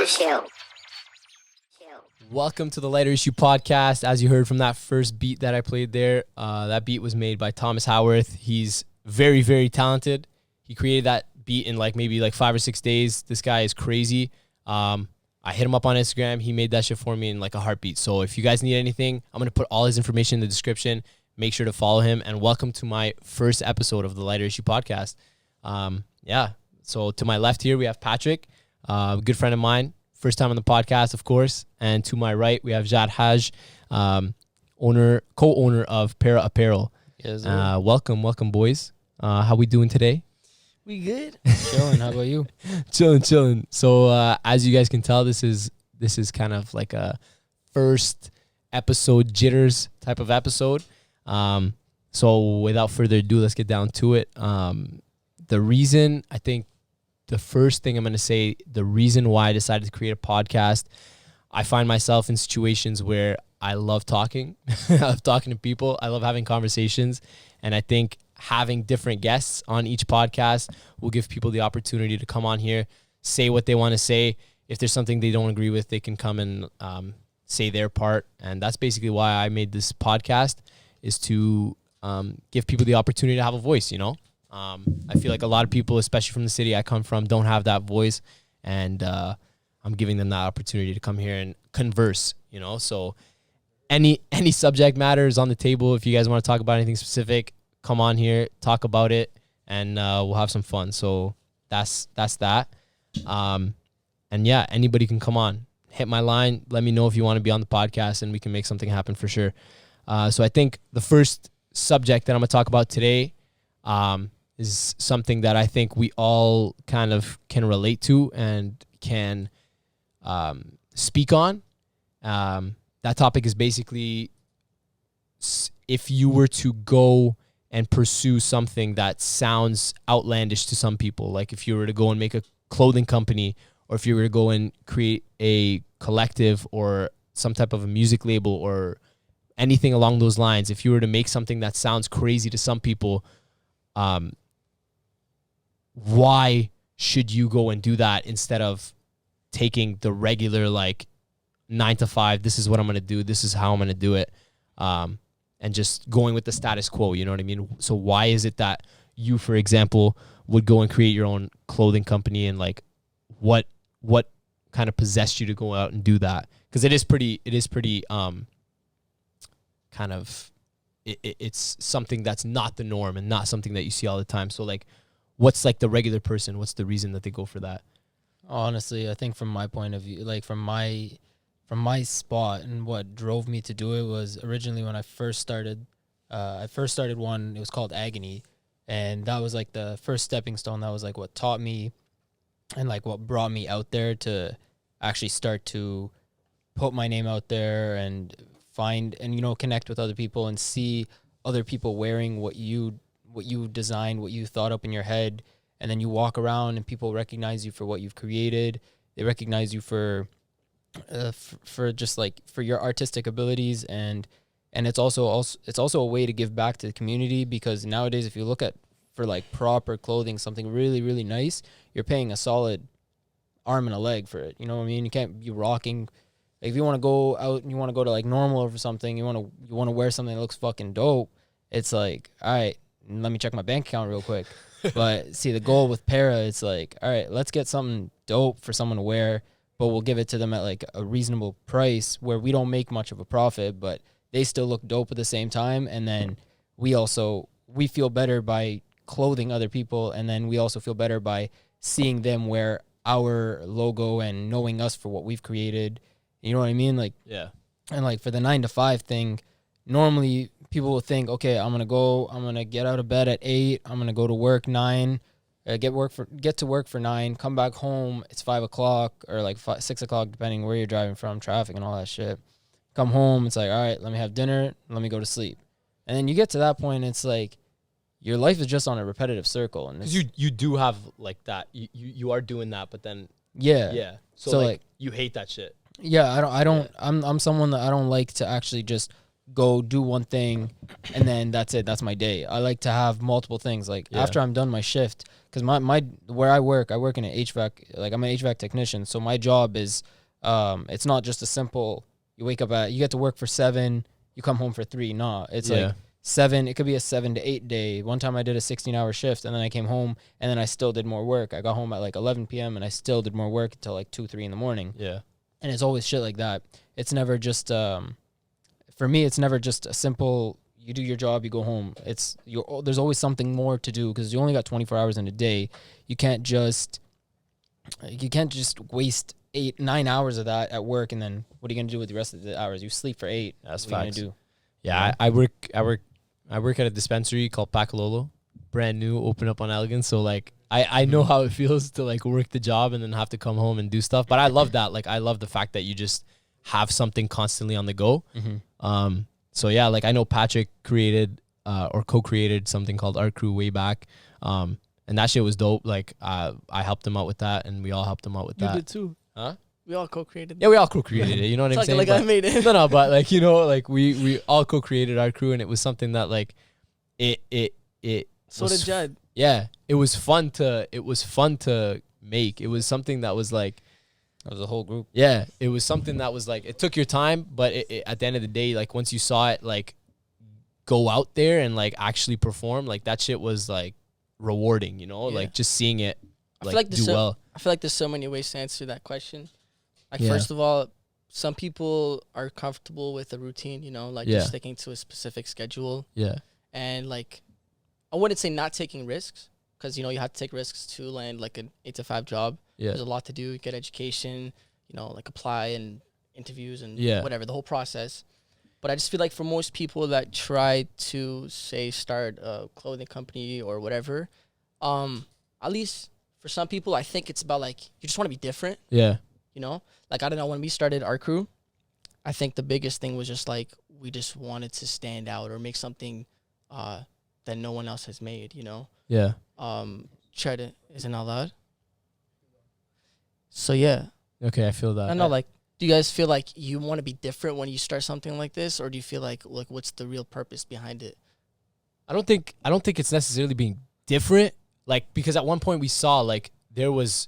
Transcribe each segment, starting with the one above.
issue. Welcome to the Lighter Issue Podcast. As you heard from that first beat that I played there, that beat was made by Thomas Howarth. He's very, very talented. He created that beat in maybe 5 or 6 days. This guy is crazy. I hit him up on Instagram. He made that shit for me in a heartbeat. So if you guys need anything, I'm going to put all his information in the description. Make sure to follow him. And welcome to my first episode of the Lighter Issue Podcast. So to my left here, we have Patrick, a good friend of mine. First time on the podcast, of course. And to my right, we have Jad Haj, co-owner of Para Apparel. Yes, welcome, boys. How we doing today? we good. Chilling. How about you? Chilling. So as you guys can tell, this is kind of like a first episode jitters type of episode. So without further ado, let's get down to it. The reason, I think, the first thing I'm going to say, the reason why I decided to create a podcast, I find myself in situations where I love talking. I love talking to people. I love having conversations. And I think having different guests on each podcast will give people the opportunity to come on here, say what they want to say. If there's something they don't agree with, they can come and say their part. And that's basically why I made this podcast, is to give people the opportunity to have a voice, you know? I feel like a lot of people, especially from the city I come from, don't have that voice, and I'm giving them that opportunity to come here and converse, you know? So any subject matter is on the table. If you guys want to talk about anything specific, come on here, talk about it, and we'll have some fun. So that's that. And yeah, anybody can come on. Hit my line. Let me know if you want to be on the podcast, and we can make something happen for sure. So I think the first subject that I'm going to talk about today is something that I think we all kind of can relate to and can speak on. That topic is basically if you were to go and pursue something that sounds outlandish to some people, like if you were to go and make a clothing company, or if you were to go and create a collective or some type of a music label or anything along those lines, if you were to make something that sounds crazy to some people, why should you go and do that instead of taking the regular 9 to 5, this is what I'm going to do, this is how I'm going to do it, and just going with the status quo, you know what I mean? So why is it that you, for example, would go and create your own clothing company, and what kind of possessed you to go out and do that? Because it is pretty kind of, it's something that's not the norm and not something that you see all the time. So what's the regular person, what's the reason that they go for that? Honestly, I think from my point of view, from my spot, and what drove me to do it was originally when I first started one. It was called Agony, and that was the first stepping stone. That was what taught me, and what brought me out there to actually start to put my name out there and find and connect with other people and see other people wearing what you designed, what you thought up in your head, and then you walk around and people recognize you for what you've created. They recognize you for just for your artistic abilities, and it's also a way to give back to the community, because nowadays if you look at for proper clothing, something really, really nice, you're paying a solid arm and a leg for it. You know what I mean? You can't be rocking. If you want to go out and you want to go to Normal or something, you want to wear something that looks fucking dope, it's all right, let me check my bank account real quick. But see, the goal with Para, it's all right, let's get something dope for someone to wear, but we'll give it to them at a reasonable price where we don't make much of a profit, but they still look dope at the same time. And then we feel better by clothing other people, and then we also feel better by seeing them wear our logo and knowing us for what we've created. You know what I mean? Yeah. And for the 9 to 5 thing, normally people will think, okay, I'm going to get out of bed at 8. I'm going to go to work 9, get to work for 9, come back home. It's 5 o'clock or 6 o'clock, depending where you're driving from, traffic and all that shit. Come home. It's all right, let me have dinner. Let me go to sleep. And then you get to that point. It's your life is just on a repetitive circle. And you do have that. You are doing that, but then yeah. So you hate that shit. Yeah, I'm someone that I don't like to actually just go do one thing and then that's it. That's my day. I like to have multiple things. After I'm done my shift, because my where I work in an HVAC, like I'm an HVAC technician. So my job is, it's not just a simple, you get to work for 7, you come home for 3. Nah, it's like 7, it could be a 7 to 8 day. One time I did a 16-hour shift, and then I came home, and then I still did more work. I got home at like 11 p.m. and I still did more work until like 2, 3 in the morning. Yeah. And it's always shit like that. It's never just, for me, it's never just a simple, you do your job, you go home. There's always something more to do, because you only got 24 hours in a day. You can't just waste 8, 9 hours of that at work, and then what are you gonna do with the rest of the hours? You sleep for 8. That's what are you facts. gonna do? Yeah, I work at a dispensary called Pacololo, brand new, open up on Elgin. So like I know how it feels to like work the job and then have to come home and do stuff. But I love that. Like I love the fact that you just have something constantly on the go. So yeah, like I know Patrick created or co-created something called Art Crew way back. And that shit was dope. Like I helped him out with that, and we all helped him out with that. You did too. Huh? We all co-created. Yeah, we all co-created it. You know what I'm Talking saying? like I made it. No, but like, you know, like we all co-created Our Crew, and it was something that like it So was did Judd. Yeah, it was fun to make. It was something that was like, It was a whole group. yeah, it was something that was like, it took your time, but at the end of the day, like once you saw it like go out there and like actually perform, like that shit was like rewarding, you know, Yeah. like just seeing it I feel like like do well. I feel like there's so many ways to answer that question. Like Yeah. first of all, some people are comfortable with a routine, you know, like Yeah. just sticking to a specific schedule, Yeah, and like I wouldn't say not taking risks, because you know you have to take risks to land like an 8 to 5 job. yeah, There's a lot to do, get education, you know, like apply and interviews and Yeah. whatever, the whole process. But I just feel like for most people that try to say start a clothing company or whatever, at least for some people, I think it's about like you just want to be different, yeah, you know? Like I don't know, when we started our crew, I think the biggest thing was just like we just wanted to stand out or make something that no one else has made, you know? yeah. Try to, is it not loud? So yeah. Okay, I feel that. I don't know, like, do you guys feel like you want to be different when you start something like this, or do you feel like what's the real purpose behind it? I don't think it's necessarily being different. Like, because at one point we saw like there was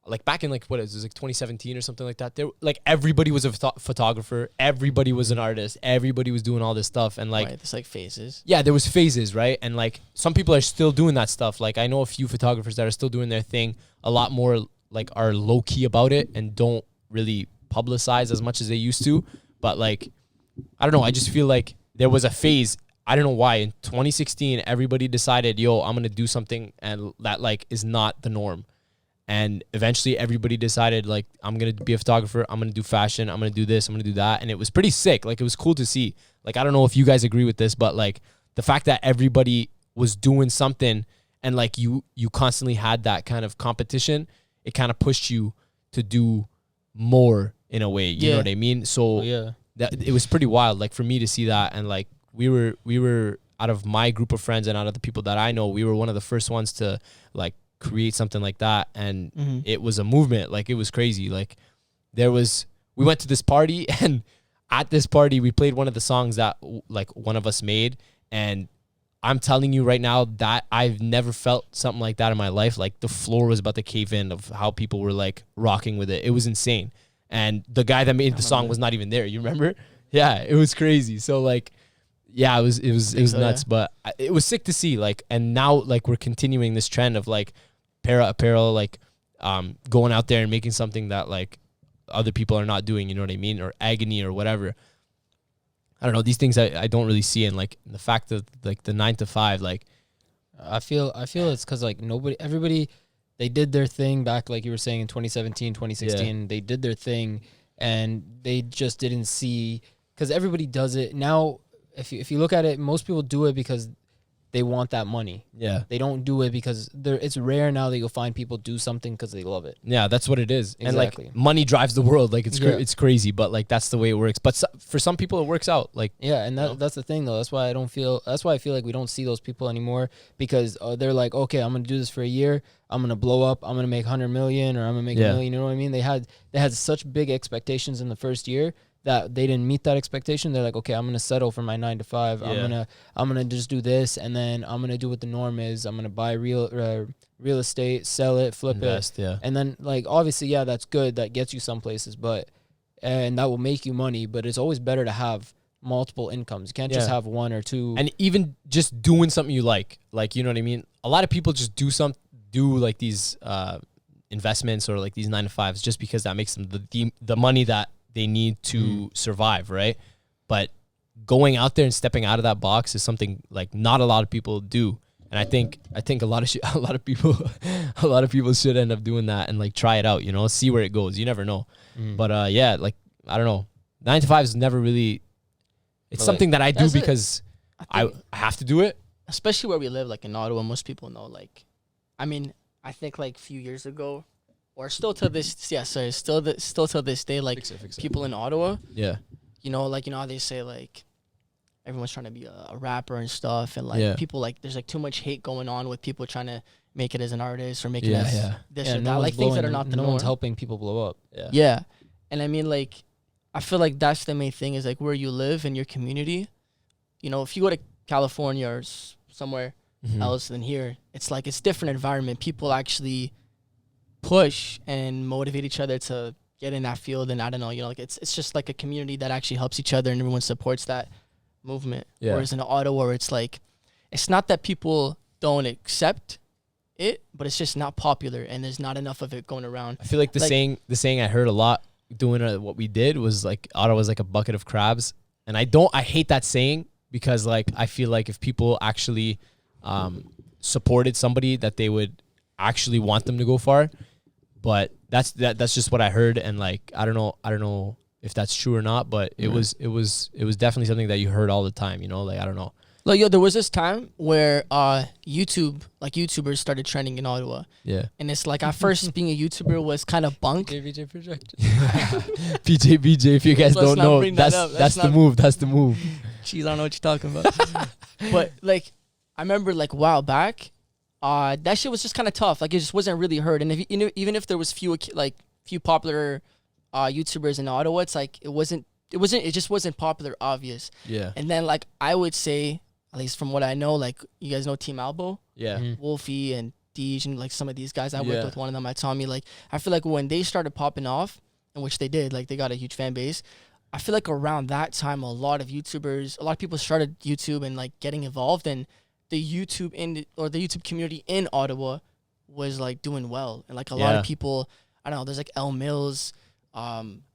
like back in like what is it was like 2017 or something like that. There like everybody was a photographer, everybody was an artist, everybody was doing all this stuff, and like Right, there's like phases. yeah, there was phases, right? And like some people are still doing that stuff. Like I know a few photographers that are still doing their thing, a lot more like are low key about it and don't really publicize as much as they used to. But like I don't know, I just feel like there was a phase, I don't know why, in 2016 everybody decided, yo, I'm gonna do something and that like is not the norm. And eventually everybody decided like, I'm gonna be a photographer, I'm gonna do fashion, I'm gonna do this, I'm gonna do that. And it was pretty sick. Like it was cool to see. Like I don't know if you guys agree with this, but like the fact that everybody was doing something and like you constantly had that kind of competition, it kind of pushed you to do more in a way. You know what I mean? So Yeah. that it was pretty wild, like for me to see that. And like we were out of my group of friends and out of the people that I know, we were one of the first ones to like create something like that. And it was a movement. Like it was crazy. Like we went to this party, and at this party we played one of the songs that like one of us made, and I'm telling you right now that I've never felt something like that in my life. Like the floor was about to cave in of how people were like rocking with it. It was insane. And the guy that made the song was not even there. You remember? Yeah, it was crazy. So like, yeah, it was so, nuts, yeah. but it was sick to see. Like, and now like we're continuing this trend of like para apparel, like going out there and making something that like other people are not doing. You know what I mean? Or agony or whatever. I don't know. These things I don't really see. And like the fact that like the 9 to 5, like I feel it's because like everybody, they did their thing back, like you were saying, in 2017, 2016. They did their thing, and they just didn't see, because everybody does it now. If you look at it, most people do it because they want that money. yeah. They don't do it because it's rare now that you'll find people do something because they love it. Yeah, that's what it is. Exactly. And like money drives the world. Like it's Yeah. it's crazy, but like that's the way it works. But for some people it works out. Like Yeah, and that's the thing though. That's why I feel like we don't see those people anymore, because they're like, okay, I'm gonna do this for a year. I'm gonna blow up. I'm gonna make 100 million, or I'm gonna make a million. You know what I mean? They had such big expectations in the first year that they didn't meet that expectation, they're like, okay, I'm gonna settle for my 9 to 5. Yeah. I'm gonna just do this, and then I'm gonna do what the norm is. I'm gonna buy real estate, sell it, flip Invest, it, and then like obviously, yeah, that's good. That gets you some places, and that will make you money. But it's always better to have multiple incomes. You can't just have one or two. And even just doing something you like, you know what I mean? A lot of people just do like these investments or like these 9 to 5s just because that makes them the money that they need to survive, right? But going out there and stepping out of that box is something like not a lot of people do. And I think a lot of people should end up doing that and like try it out, you know, see where it goes. You never know. But yeah, like I don't know. 9 to 5 is never really, it's But, something that I do that's it. because I have to do it. Especially where we live, like in Ottawa, most people know. Like, I mean, I think like a few years ago, or still to this, still to this day, like Fix it. people in Ottawa, Yeah. you know, like, you know how they say like everyone's trying to be a rapper and stuff, and like Yeah. people, like there's like too much hate going on with people trying to make it as an artist or make it Yeah, as yeah. this Yeah, or no that, one's like things that are blowing- not the no norm. one's helping people blow up. Yeah. Yeah. And I mean, like, I feel like that's the main thing is like where you live in your community. You know, if you go to California or somewhere Mhm. else than here, it's like it's different environment. People actually push and motivate each other to get in that field. And I don't know, you know, like it's just like a community that actually helps each other and everyone supports that movement. Yeah. Whereas in Ottawa, where it's like, it's not that people don't accept it, but it's just not popular and there's not enough of it going around. I feel like the saying I heard a lot doing what we did was like Ottawa's like a bucket of crabs, and I hate that saying because like I feel like if people actually supported somebody that they would actually want them to go far, but that's just what I heard, and like I don't know if that's true or not, but it was definitely something that you heard all the time, you know, like I don't know. Like, yo, there was this time where YouTubers started trending in Ottawa. Yeah. And it's like, at first, being a YouTuber was kind of bunk. BJ project. BJ, if you guys Let's don't not know, bring that up. that's Let's the not- move. That's the move. Jeez, I don't know what you're talking about. But, like, I remember, like, a while back, that shit was just kind of tough. Like, it just wasn't really heard. And if you know, even if there was few popular YouTubers in Ottawa, it's like, it just wasn't popular, obvious. Yeah. And then, like, I would say, at least from what I know, like, you guys know Team Albo? Yeah. Wolfie and Deej and like some of these guys. I Yeah. worked with one of them at Tommy. Like, I feel like when they started popping off, and which they did, like they got a huge fan base. I feel like around that time, a lot of people started YouTube and like getting involved, and the YouTube community in Ottawa was like doing well, and like a lot Yeah. of people. I don't know. There's like El Mills, there's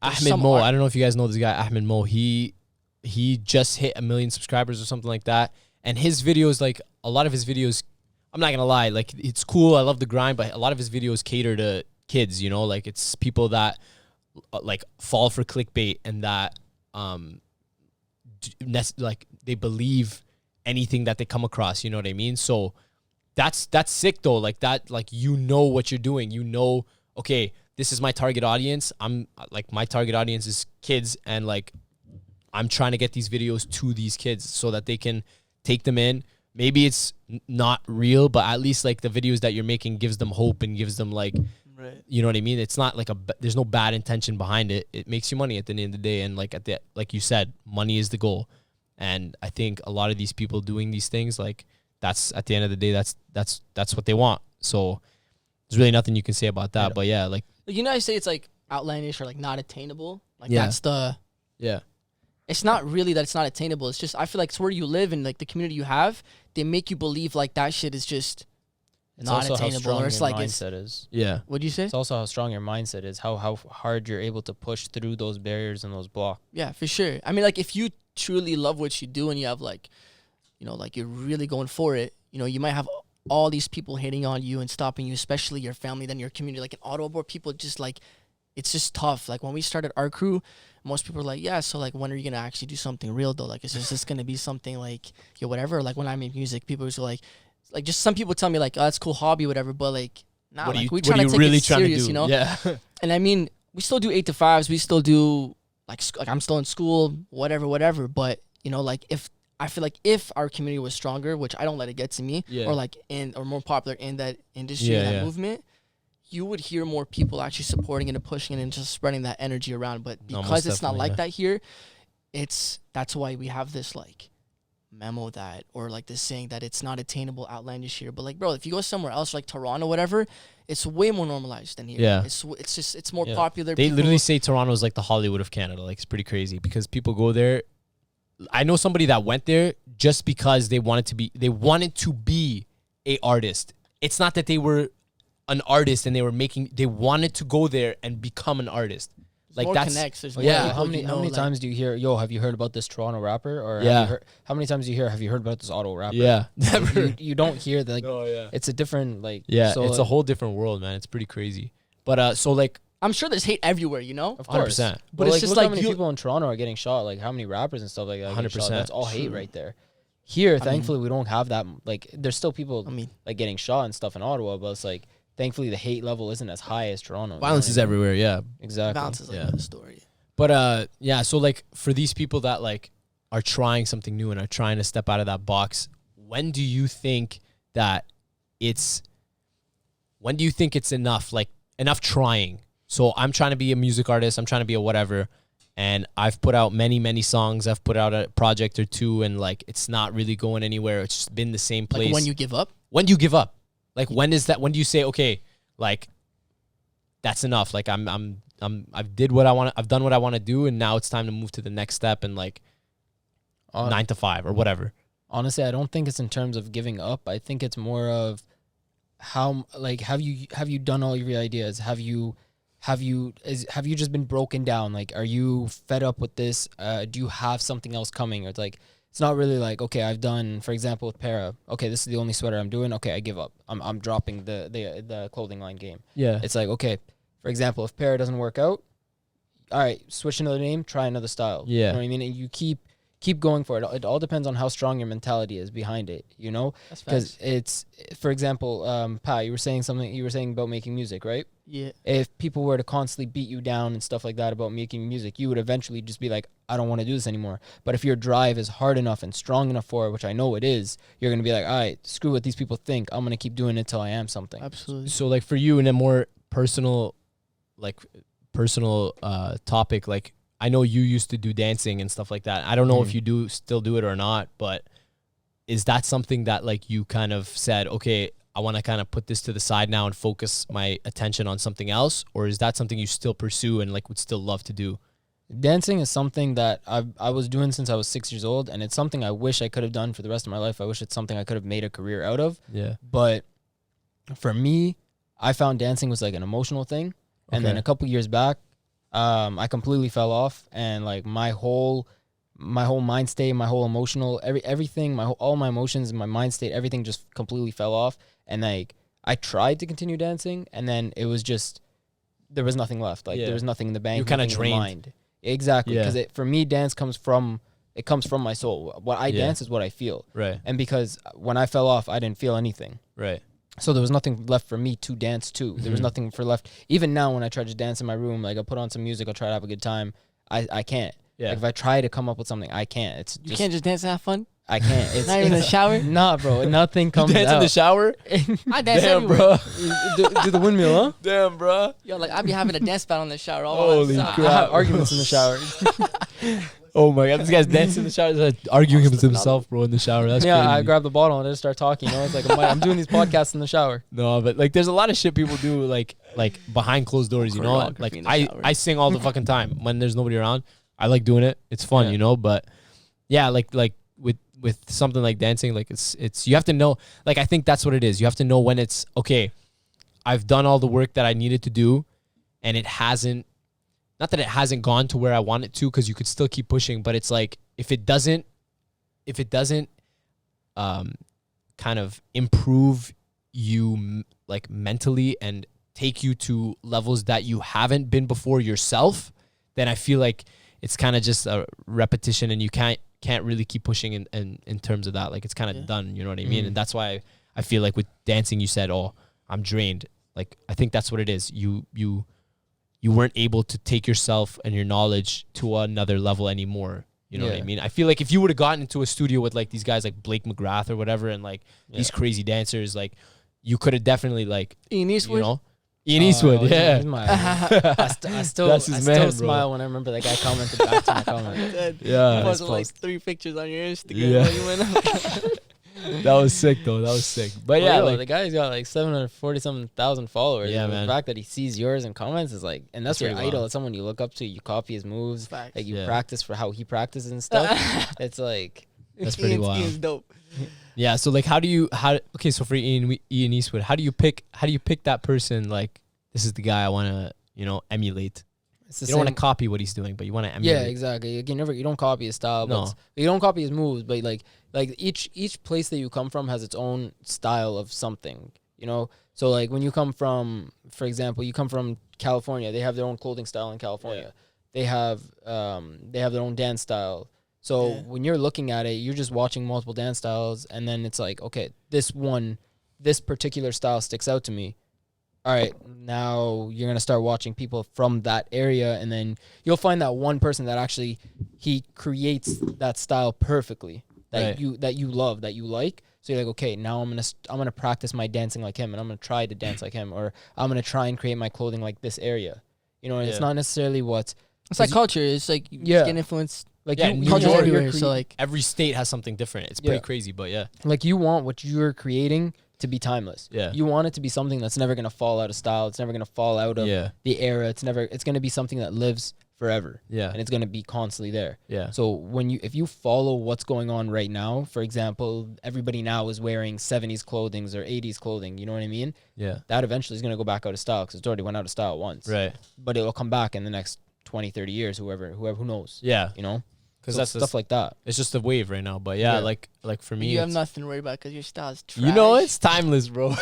Ahmed some Mo. art- I don't know if you guys know this guy, Ahmed Mo. He just hit 1 million subscribers or something like that. And his videos, like a lot of his videos, I'm not gonna lie, like it's cool. I love the grind, but a lot of his videos cater to kids. You know, like it's people that like fall for clickbait and that like they believe anything that they come across. You know what I mean? So that's sick though. Like that, like you know what you're doing. You know, okay, this is my target audience. I'm like my target audience is kids, and like I'm trying to get these videos to these kids so that they can take them in. Maybe it's not real, but at least like the videos that you're making gives them hope and gives them like, Right. you know what I mean? It's not like there's no bad intention behind it. It makes you money at the end of the day. And like like you said, money is the goal. And I think a lot of these people doing these things, like that's at the end of the day, that's what they want. So there's really nothing you can say about that. But yeah, like, You know, I say it's like outlandish or like not attainable. Like Yeah. that's the. yeah. It's not really that it's not attainable. It's just I feel like it's where you live and like the community you have. They make you believe like that shit is just It's not also how attainable, strong or it's your like it's. mindset is. Yeah. What'd you say? It's also how strong your mindset is. How hard you're able to push through those barriers and those blocks. Yeah, for sure. I mean, like if you truly love what you do and you have like, you know, like you're really going for it. You know, you might have all these people hating on you and stopping you, especially your family, then your community. Like in Ottawa, where people just like, it's just tough. Like when we started our crew, most people were like, yeah, so like when are you gonna actually do something real though? Like is this gonna be something like whatever? Like when I make music, people are like just some people tell me like, oh, that's a cool hobby, whatever. But like, nah, What are like you, we what trying are to you take really it trying serious, to do? you know? Yeah. And I mean, we still do 8 to 5s. We still do like I'm still in school, whatever. But you know, like if I feel like if our community was stronger, which I don't let it get to me, Yeah. or like or more popular in that industry, Yeah, in that yeah. movement, you would hear more people actually supporting it and pushing it and just spreading that energy around. But No, because most it's not definitely, like yeah. that here, that's why we have this like memo that, or like this saying that it's not attainable, outlandish here. But like, bro, if you go somewhere else like Toronto, whatever, it's way more normalized than here. Yeah. It's more Yeah. popular. They people- literally say Toronto is like the Hollywood of Canada. Like, it's pretty crazy because people go there. I know somebody that went there just because they wanted to be a artist. It's not that they were an artist and they wanted to go there and become an artist. Like, more that's connects. There's Well, more yeah. people How you many know, like- times do you hear? Yo, have you heard about this Toronto rapper? Or Yeah. have you heard, how many times do you hear? Have you heard about this Ottawa rapper? yeah. Like, you don't hear that. Like, Oh yeah. it's a different like. Yeah, so, it's a whole different world, man. It's pretty crazy. But so like I'm sure there's hate everywhere, you know. Of course, 100%. But Well, it's just look how like many you- people in Toronto are getting shot. Like how many rappers and stuff like that. 100%. That's all hate True. right there. Here, mean- thankfully, we don't have that. Like, there's still people I mean, like getting shot and stuff in Ottawa, but it's like thankfully the hate level isn't as high as Toronto. you know violence what is I mean? everywhere, yeah. Exactly. balance is like Yeah. another story. But yeah, so like for these people that like are trying something new and are trying to step out of that box, when do you think it's enough, like enough trying? So I'm trying to be a music artist, I'm trying to be a whatever, and I've put out many songs, I've put out a project or two, and like it's not really going anywhere. It's just been the same place. Like when you give up. When do you give up? Like when is that? When do you say, okay, like that's enough? Like I've done what I want to do, and now it's time to move to the next step and like Hon- 9 to 5 or whatever. Honestly, I don't think it's in terms of giving up. I think it's more of how like have you done all your ideas? Have you just been broken down? Like, are you fed up with this? Do you have something else coming? Or it's like it's not really like, okay, I've done, for example, with Para. Okay, this is the only sweater I'm doing. Okay, I give up. I'm dropping the clothing line game. Yeah. It's like, okay, for example, if Para doesn't work out, all right, switch another name, try another style. Yeah. You know what I mean? And you keep going for it. It all depends on how strong your mentality is behind it, you know? That's Because facts. it's, for example, Pa, you were saying about making music, right? Yeah. If people were to constantly beat you down and stuff like that about making music, you would eventually just be like, I don't want to do this anymore. But if your drive is hard enough and strong enough for it, which I know it is, you're going to be like, all right, screw what these people think. I'm going to keep doing it till I am something. Absolutely. So like for you in a more personal topic, like I know you used to do dancing and stuff like that. I don't know if you still do it or not, but is that something that like you kind of said, okay, I want to kind of put this to the side now and focus my attention on something else? Or is that something you still pursue and like would still love to do? Dancing is something that I was doing since I was 6 years old, and it's something I wish I could have done for the rest of my life. I wish it's something I could have made a career out of. Yeah. But for me, I found dancing was like an emotional thing. And then Okay. a couple years back, I completely fell off, and like my whole mind state, my whole emotional, everything, all my emotions, my mind state, everything just completely fell off. And like I tried to continue dancing, and then it was just there was nothing left. Like Yeah. there was nothing in the bank. You're kinda nothing in the drained. mind. Exactly, Yeah. because for me, dance comes from my soul. What I Yeah. dance is what I feel, Right. and because when I fell off, I didn't feel anything. Right. So there was nothing left for me to dance to. There was Mhm. nothing for left. Even now, when I try to dance in my room, like I put on some music, I'll try to have a good time. I can't. Yeah. Like if I try to come up with something, I can't. It's You just, can't just dance and have fun. I can't. It's Not even in the shower. Nah, bro. Nothing comes Dance out. in the shower? I dance Damn, everywhere. bro. do the windmill, huh? Damn, bro. Yo, like I be having a dance battle in the shower. All Holy by myself. crap. I have arguments in the shower. Oh my God, this guy's dancing in the shower, he's arguing with himself, bro, in the shower. That's yeah, I crazy. grab the bottle and I just start talking. You know, it's like I'm doing these podcasts in the shower. No, but like, there's a lot of shit people do, like behind closed doors. You know, Choreography like in the I shower. sing all the fucking time when there's nobody around. I like doing it. It's fun, Yeah. you know. But yeah, like with something like dancing, like it's you have to know. Like I think that's what it is. You have to know when it's okay. I've done all the work that I needed to do, and it hasn't. Not that it hasn't gone to where I want it to, because you could still keep pushing. But it's like if it doesn't, kind of improve you like mentally and take you to levels that you haven't been before yourself, then I feel like it's kind of just a repetition, and you can't really keep pushing in terms of that. Like it's kind of Yeah. done. You know what I mean? Mhm. And that's why I feel like with dancing, you said, "Oh, I'm drained." Like I think that's what it is. You weren't able to take yourself and your knowledge to another level anymore. You know what I Yeah. mean? I feel like if you would have gotten into a studio with like these guys like Blake McGrath or whatever, and like these Yeah. crazy dancers, like you could have definitely like, Ian you Eastwood. know, Ian Eastwood, he's yeah. my idol. I still That's his I still man, bro. smile when I remember that guy commented back to my comment. Yeah. You posted like post. 3 pictures on your Instagram. Yeah. While you went up. That was sick though. That was sick. But yeah, Yo, like the guy's got like 740,000 followers. Yeah, and man. The fact that he sees yours and comments is like, and that's That's your pretty idol. wild. It's someone you look up to. You copy his moves. Facts. Like you Yeah. practice for how he practices and stuff. It's like, That's pretty Ian's, wild. Ian's dope. yeah. So like, okay, so for Ian Eastwood, how do you pick that person? Like, this is the guy I want to emulate. it's the You don't want same- to copy what he's doing, but you want to emulate. Yeah, exactly. You don't copy his style, but No. you don't copy his moves, but like each place that you come from has its own style of something, you know? So like when you come from, for example, you come from California, they have their own clothing style in California. They have their own dance style. So Yeah. when you're looking at it, you're just watching multiple dance styles, and then it's like, okay, this particular style sticks out to me. All right, now you're gonna start watching people from that area, and then you'll find that one person that actually he creates that style perfectly that Right. you love, that you like. So you're like, okay, now I'm gonna practice my dancing like him, and I'm gonna try to dance like him, or I'm gonna try and create my clothing like this area. You know, and it's Yeah. not necessarily what It's like 'Cause culture. It's like you Yeah. get influenced. like Yeah, you, New you Culture's York, want your everywhere. So like, Every state has something different. It's pretty Yeah. crazy, but yeah. like you want what you're creating to be timeless. Yeah. You want it to be something that's never gonna fall out of style. It's never gonna fall out of Yeah. the era. It's gonna be something that lives forever, Yeah. and it's gonna be constantly there. Yeah. So if you follow what's going on right now, for example, everybody now is wearing 70s clothing or 80s clothing. You know what I mean? Yeah. That eventually is gonna go back out of style because it's already went out of style once. Right. But it'll come back in the next 20, 30 years. Who knows? Yeah. You know? Because So that's stuff like that. it's just a wave right now. But yeah, Yeah. like for me, you have it's- nothing to worry about because your style's trash. you know it's timeless, bro.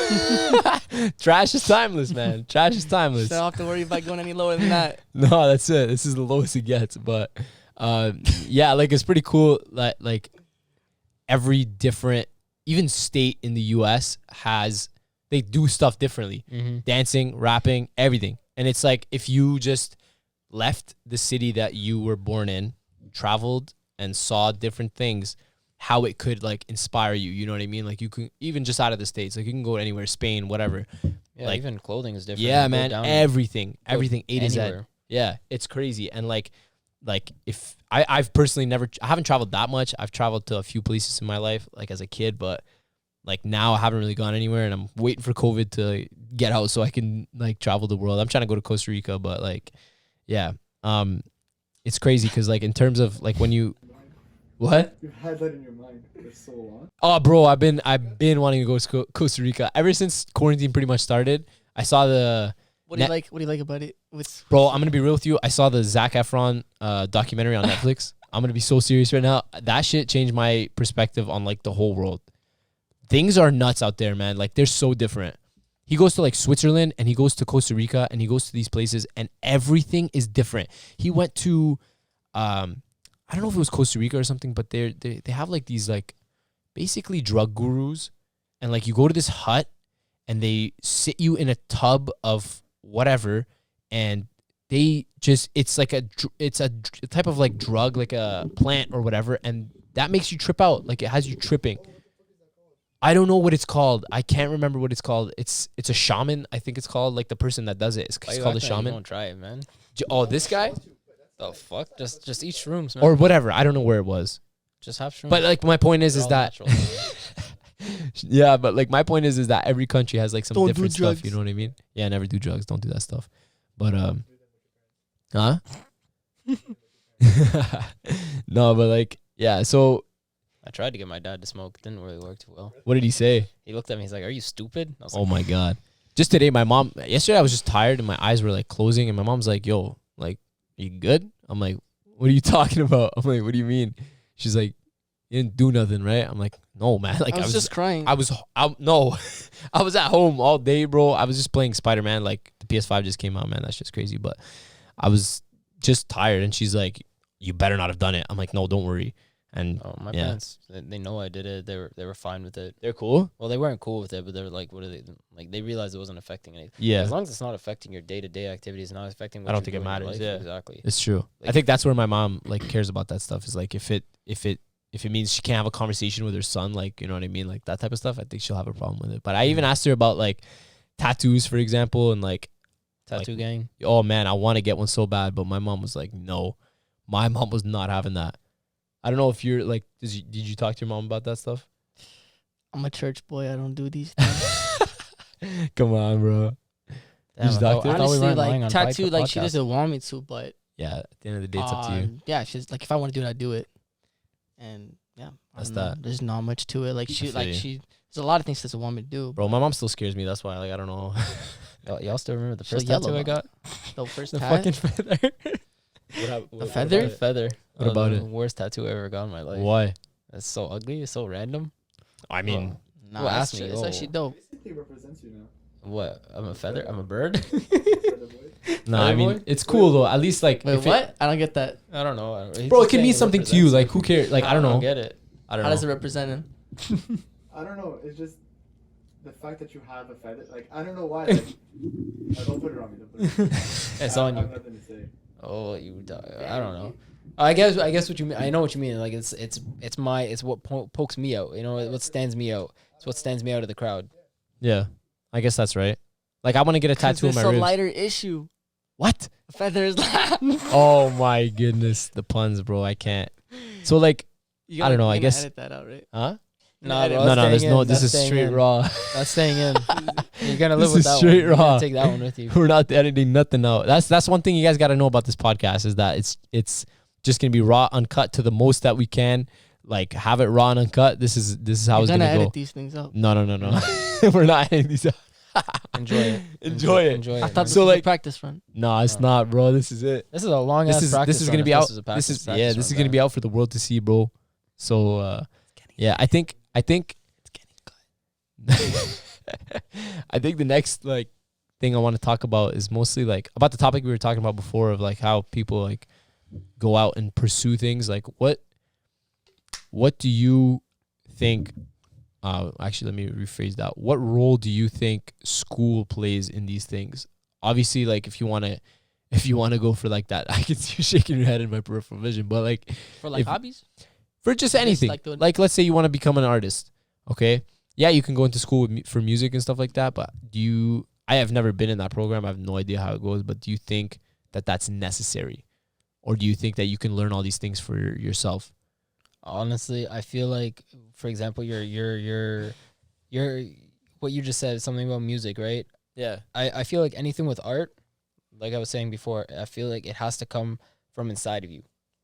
Trash is timeless, man. Trash is You timeless. don't have to worry about going any lower than that. No, that's it. This is the lowest it gets. But yeah, like it's pretty cool. Like every different, even state in the U.S. they do stuff differently. Mm-hmm. Dancing, rapping, everything. And it's like if you just left the city that you were born in, traveled and saw different things, how it could like inspire you. You know what I mean? Like you can even just out of the States, like you can go anywhere, Spain, whatever. Yeah, Like- even clothing is different. Yeah, You go man. down Everything go A to Z. anywhere. Yeah, it's crazy. And like if I've personally I haven't traveled that much. I've traveled to a few places in my life, like as a kid, but like now I haven't really gone anywhere, and I'm waiting for COVID to get out so I can like travel the world. I'm trying to go to Costa Rica, but like, yeah, it's crazy because like in terms of like when you, what? You've had that in your mind for so long. Oh, bro, I've been wanting to go to Costa Rica ever since quarantine pretty much started. I saw the. What do you like? What do you like about it? With Bro, I'm gonna be real with you. I saw the Zac Efron documentary on Netflix. I'm gonna be so serious right now. That shit changed my perspective on like the whole world. Things are nuts out there, man. Like they're so different. He goes to like Switzerland and he goes to Costa Rica and he goes to these places and everything is different. He went to I don't know if it was Costa Rica or something, but they have like these like basically drug gurus, and like you go to this hut and they sit you in a tub of whatever, and they just it's like a type of like drug, like a plant or whatever, and that makes you trip out. Like it has you tripping. I don't know what it's called. I can't remember what it's called. It's a shaman, I think it's called. Like the person that does it. It's Why you called a acting like you shaman. Don't try it, man. Oh, this guy The fuck? Just eat shrooms, man. or whatever. I don't know where it was. just have shrooms. But like my point is They're all that natural, man. yeah, but like my point is that every country has like some Don't do different stuff. You drugs. know what I mean? Yeah, never do drugs. Don't do that stuff. But huh? No, but like yeah. So I tried to get my dad to smoke. It didn't really work too well. what did he say? He looked at me. He's like, "Are you stupid?" I was Oh like, my god! Just today, my mom. Yesterday, I was just tired and my eyes were like closing, and my mom's like, "Yo, like, you good?" I'm like, "What are you talking about?" I'm like, "What do you mean?" She's like, "You didn't do nothing, right?" I'm like, "No, man. Like, I was just crying. no, I was at home all day, bro. I was just playing Spider-Man. Like the PS5 just came out, man. That's just crazy. But I was just tired, and she's like, "You better not have done it." I'm like, "No, don't worry." And "Oh, my yeah. parents, they know I did it. They were fine with it. they're cool. Well, they weren't cool with it, but they were like, what are they like? They realized it wasn't affecting anything. Yeah, As long as it's not affecting your day-to-day activities, not affecting. What I don't you're think it doing in your matters, life, yeah. exactly. it's true. I Like- think that's where my mom like cares about that stuff. Is like if it means she can't have a conversation with her son, like you know what I mean, like that type of stuff. I think she'll have a problem with it. But I even asked her about like tattoos, for example, and like Tattoo gang. Oh man, I want to get one so bad, but my mom was like, no. My mom was not having that. I don't know if you're like, did you talk to your mom about that stuff? I'm a church boy. I don't do these things. Come on, bro. Damn, just I thought- doctor? I thought we Honestly, weren't lying like on tattoo, like she podcast. doesn't want me to, but Yeah, at the end of the day, it's up to you. yeah, she's like, if I want to do it, I do it, and yeah, I That's don't know. that. There's not much to it. Like feel you. there's a lot of things she doesn't want me to do. Bro, my mom still scares me. That's why, like, I don't know. Y'all still remember the She'll first yell tattoo I about got? The first The tat? fucking feather. A feather? The feather. What about the it? worst tattoo I ever got in my life. Why? That's so ugly. It's so random. I mean, Nah, Well, it's, ask me. it's actually dope. Basically represents you now. What? I'm a feather? I'm a bird? Feather boy. no, I mean, boy? it's cool though. At least, like, Wait, if it- what? I don't get that. I don't know. bro, it can mean something to you. Like, who cares? Like, I don't know. get it. I don't How know. does it represent him? I don't know. It's just the fact that you have a feather. Like I don't know why. Like, don't put it on me. Don't put it on me. It's I on you. have nothing to say. Oh, I don't know. I guess what you mean. I know what you mean. Like it's what pokes me out. You know what stands me out. It's what stands me out of the crowd. Yeah, I guess that's right. Like, I want to get a tattoo on my It's a ribs. lighter issue. What? Feathers. Oh my goodness, the puns, bro. I can't. So like, I don't know, I guess- edit that out, right? huh? Nah, edit. bro, No, that's there's staying no. in. This That's is staying straight in. raw. That's staying in. You're gonna live This with is that straight one. You're gonna raw. take that one with you. We're not editing nothing out. That's one thing you guys got to know about this podcast is that it's just gonna be raw, uncut to the most that we can. Like, have it raw and uncut. This is how You're it's gonna gonna go. edit these things out. No. We're not editing these out. Enjoy it. Enjoy it. Enjoy it. I thought man. this So, was a like- practice run. No, it's Oh. not, bro. This is it. This is a long This ass is practice. this is run gonna if be this out. is a This practice- is practice this is run, gonna be man. out for the world to see, bro. So yeah, I think It's getting cut. I think the next like thing I want to talk about is mostly like about the topic we were talking about before of like how people like go out and pursue things. Like what do you think? Actually, let me rephrase that. What role do you think school plays in these things? Obviously, like if you want to go for like that, I can see you shaking your head in my peripheral vision. But like For like If- hobbies? for just anything, like doing- like let's say you want to become an artist, okay? Yeah, you can go into school for music and stuff like that. But I have never been in that program. I have no idea how it goes. But do you think that that's necessary, or do you think that you can learn all these things for yourself? Honestly, I feel like, for example, your what you just said, something about music, right? Yeah. I feel like anything with art, like I was saying before, I feel like it has to come from inside of you.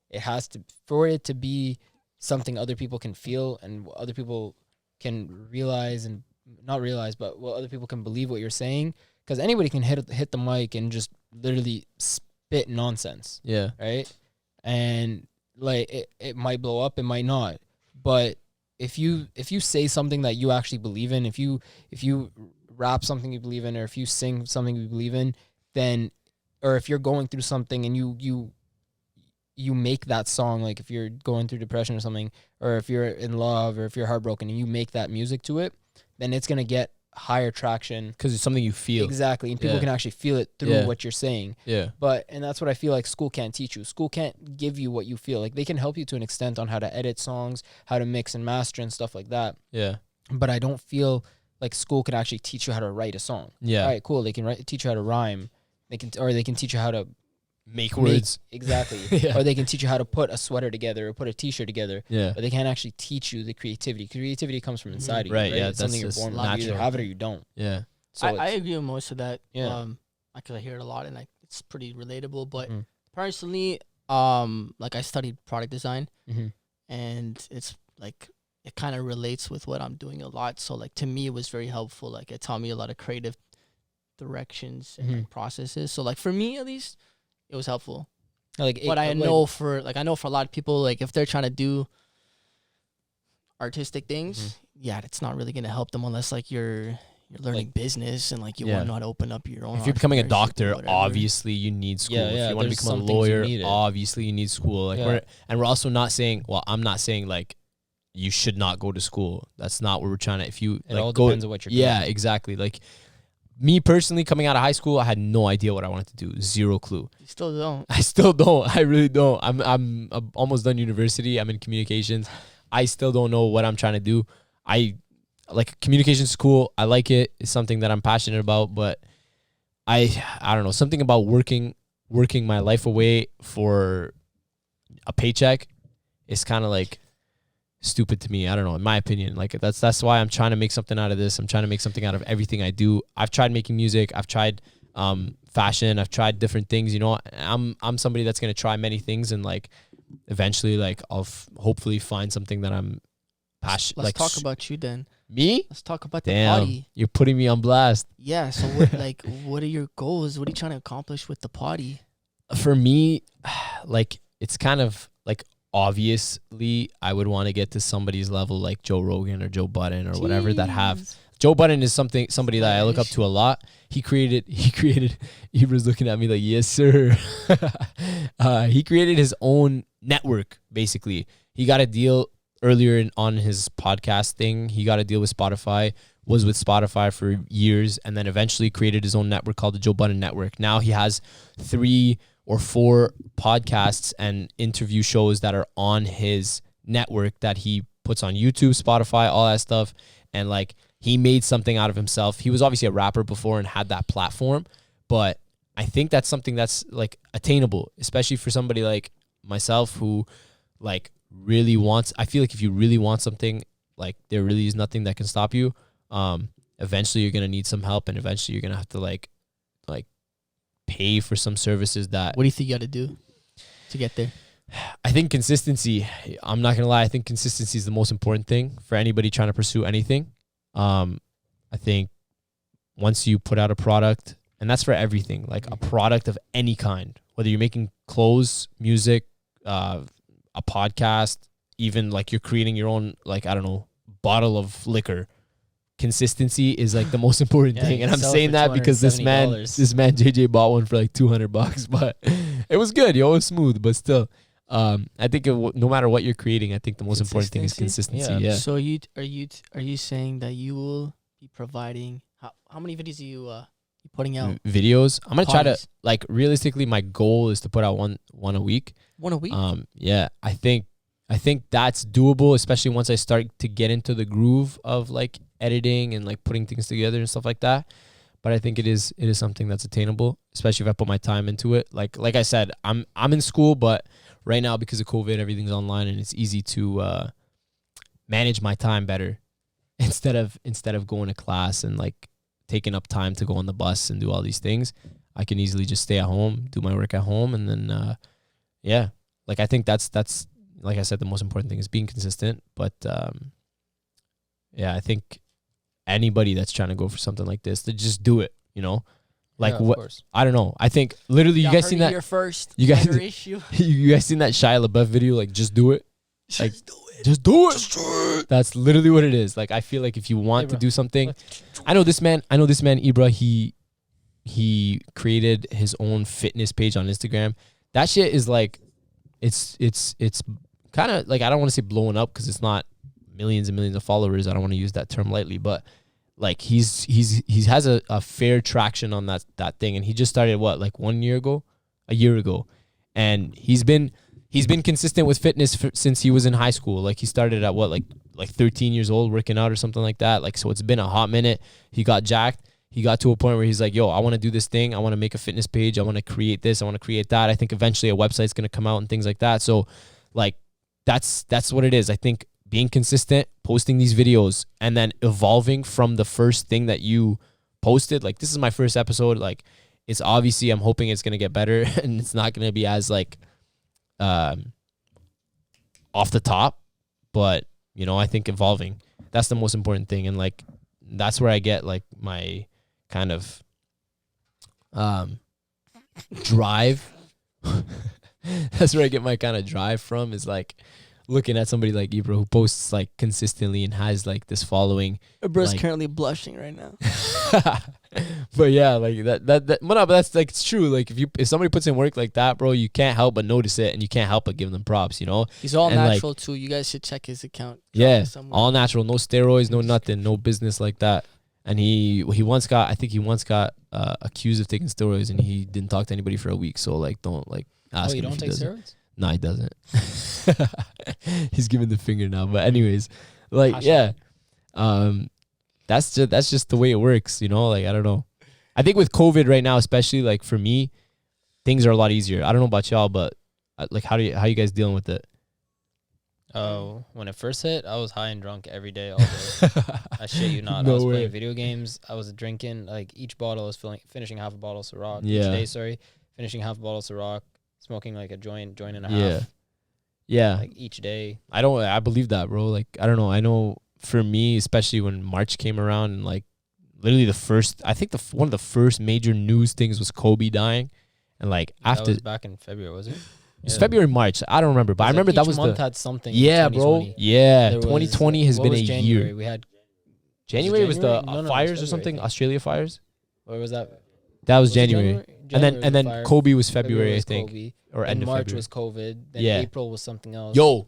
It has to, for it to be something other people can feel and other people can realize and not realize, but well, other people can believe what you're saying. Because anybody can hit the mic and just literally spit nonsense, Yeah. right? And like it might blow up, it might not. But if you say something that you actually believe in, if you rap something you believe in, or if you sing something you believe in, then, or if you're going through something and you make that song, like if you're going through depression or something, or if you're in love, or if you're heartbroken and you make that music to it, then it's gonna get higher traction. Because it's something you feel. Exactly, and people Yeah. can actually feel it through Yeah. what you're saying. Yeah. And that's what I feel like school can't teach you. School can't give you what you feel. Like they can help you to an extent on how to edit songs, how to mix and master and stuff like that. Yeah. But I don't feel like school can actually teach you how to write a song. Yeah. All right, cool. They can teach you how to rhyme. They can teach you how to Make make- words. exactly. Yeah. Or they can teach you how to put a sweater together or put a t-shirt together. Yeah. But they can't actually teach you the creativity. Creativity comes from inside of you. Right, yeah, It's something you're that's just born with. You either natural. have it or you don't. Yeah. So I it's- agree with most of that. Yeah. Because I hear it a lot and it's pretty relatable. But Mhm. personally, like I studied product design, Mhm. and it's like it kind of relates with what I'm doing a lot. So like to me, it was very helpful. Like it taught me a lot of creative directions and like, processes. So like for me at least, it was helpful. But I know for a lot of people, like if they're trying to do artistic things, yeah, it's not really gonna help them unless like you're learning business and like you Yeah. want to know how to open up your own. If you're becoming a entrepreneurship or doctor, whatever. obviously you need school. Yeah, if yeah, you want to there's become a some things you lawyer, need it. obviously you need school. Like Yeah. we're also not saying, well, I'm not saying like you should not go to school. That's not what we're trying to. If you It like all go, depends on what you're doing. yeah, exactly. Like me personally, coming out of high school, I had no idea what I wanted to do. Zero clue. You still don't. I still don't. I really don't. I'm almost done university. I'm in communications. I still don't know what I'm trying to do. I like communications is cool. I like it. It's something that I'm passionate about, but I don't know, something about working my life away for a paycheck is kind of like stupid to me. I don't know, in my opinion. Like that's why I'm trying to make something out of this. I'm trying to make something out of everything I do. I've tried making music. I've tried fashion. I've tried different things. You know, I'm somebody that's gonna try many things, and like eventually, like I'll hopefully find something that I'm passionate. Let's Like talk about you then. me. Let's talk about the Damn, potty. you're putting me on blast. Yeah. So what, like, what are your goals? What are you trying to accomplish with the potty? For me, like it's kind of like obviously I would want to get to somebody's level like Joe Rogan or Joe Budden or whatever that have. Jeez. Joe Budden is somebody that I look up to a lot. He created Ibra's looking at me like, yes, sir. He created his own network, basically. He got a deal earlier on his podcast thing. He got a deal with Spotify, was with Spotify for years, and then eventually created his own network called the Joe Budden Network. Now he has 3 or 4 podcasts and interview shows that are on his network that he puts on YouTube, Spotify, all that stuff. And like, he made something out of himself. He was obviously a rapper before and had that platform, but I think that's something that's like attainable, especially for somebody like myself who like really wants, I feel like if you really want something, like there really is nothing that can stop you. Eventually you're going to need some help, and eventually you're going to have to like pay for some services that What do you think you got to do to get there? I think consistency. I'm not going to lie. I think consistency is the most important thing for anybody trying to pursue anything. I think once you put out a product, and that's for everything, like a product of any kind, whether you're making clothes, music, a podcast, even like you're creating your own, like, I don't know, bottle of liquor. Consistency is like the most important Yeah, thing. you And can I'm sell it saying for that because this man $270. JJ bought one for like $200, but it was good. Yo, it was smooth, but still, I think no matter what you're creating, I think the most important thing is consistency. Yeah. Yeah. So are you saying that you will be providing how many videos are you putting out? Videos. I'm gonna try to, Potties. like, realistically, my goal is to put out one a week. One a week? Yeah, I think that's doable, especially once I start to get into the groove of like editing and like putting things together and stuff like that. But I think it is something that's attainable, especially if I put my time into it. Like I said, I'm in school, but right now because of COVID, everything's online, and it's easy to manage my time better instead of going to class and like taking up time to go on the bus and do all these things. I can easily just stay at home, do my work at home, and then yeah, like I think that's like I said, the most important thing is being consistent. But yeah, I think anybody that's trying to go for something like this, to just do it, you know? Like, Yeah, of what, course. I don't know. I think literally you guys seen that? Here first. You guys- Minor issue. You guys seen that Shia LaBeouf video? Like, just do it. Like, just do it. That's literally what it is. Like, I feel like if you want to bro. do something, I know this man, Ibra, he created his own fitness page on Instagram. That shit is like, it's kind of like, I don't want to say blowing up because it's not millions and millions of followers. I don't want to use that term lightly, but like he has a fair traction on that thing, and he just started like a year ago, and he's been consistent with fitness since he was in high school. Like he started at like 13 years old working out or something like that. Like, so it's been a hot minute. He got jacked. He got to a point where he's like, yo, I want to do this thing. I want to make a fitness page. I want to create this. I want to create that. I think eventually a website's going to come out and things like that. So like, that's what it is. I think being consistent, posting these videos, and then evolving from the first thing that you posted. Like, this is my first episode. Like, it's obviously, I'm hoping it's going to get better and it's not going to be as like, off the top, but you know, I think evolving, that's the most important thing. And like, that's where I get like my kind of, drive. That's where I get my kind of drive from, is like looking at somebody like Ibra who posts like consistently and has like this following. Ibra's Like- currently blushing right now. But yeah, like but that's like, it's true. Like if somebody puts in work like that, bro, you can't help but notice it, and you can't help but give them props, you know? He's all And, like- natural too. You guys should check his account. Yeah, somewhere. all natural, no steroids, no nothing, no business like that. And he once got accused of taking steroids, and he didn't talk to anybody for a week. So like, don't like ask Oh, you him don't if he take does it. steroids? No, he doesn't. He's giving the finger now. But anyways, like, Hashtag. yeah, that's just the way it works, you know? Like, I don't know. I think with COVID right now, especially like for me, things are a lot easier. I don't know about y'all, but like how you guys dealing with it? Oh, when it first hit, I was high and drunk every day, all day. I shit you not. I No was way. playing video games. I was drinking like each bottle. I was finishing half a bottle of Ciroc each Yeah. day. Sorry, finishing half a bottle of Ciroc, smoking like a joint and a half. Yeah. Yeah. Like each day. I believe that, bro. Like, I don't know. I know for me, especially when March came around and like literally I think one of the first major news things was Kobe dying. And like That after was back in February, was it? it's February, March. I don't remember, but I remember that was each month the had something. in yeah, bro. 2020. Yeah, There was, 2020 has what been was a January? year. We had January was the January? No, it was fires or February, something. I think. Australia fires. Or was that? That was it January. January And then was fire. Kobe was February, I was think, Kobe. or Then end of March February. was COVID. Then Yeah. April was something else. Yo,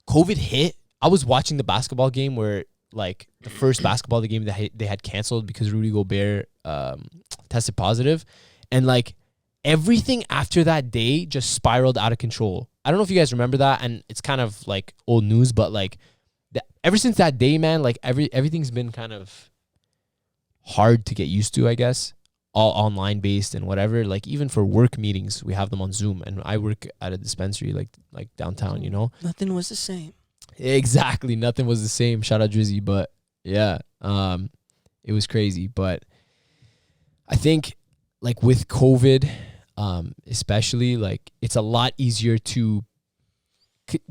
COVID hit. I was watching the basketball game where like the first basketball game that they had canceled because Rudy Gobert tested positive, and like everything after that day just spiraled out of control. I don't know if you guys remember that, and it's kind of like old news, but like ever since that day, man, like everything's been kind of hard to get used to, I guess. All online based and whatever. Like even for work meetings, we have them on Zoom, and I work at a dispensary like downtown, you know. Nothing was the same. Exactly, nothing was the same. Shout out Drizzy, but yeah, it was crazy. But I think like with COVID, especially like it's a lot easier to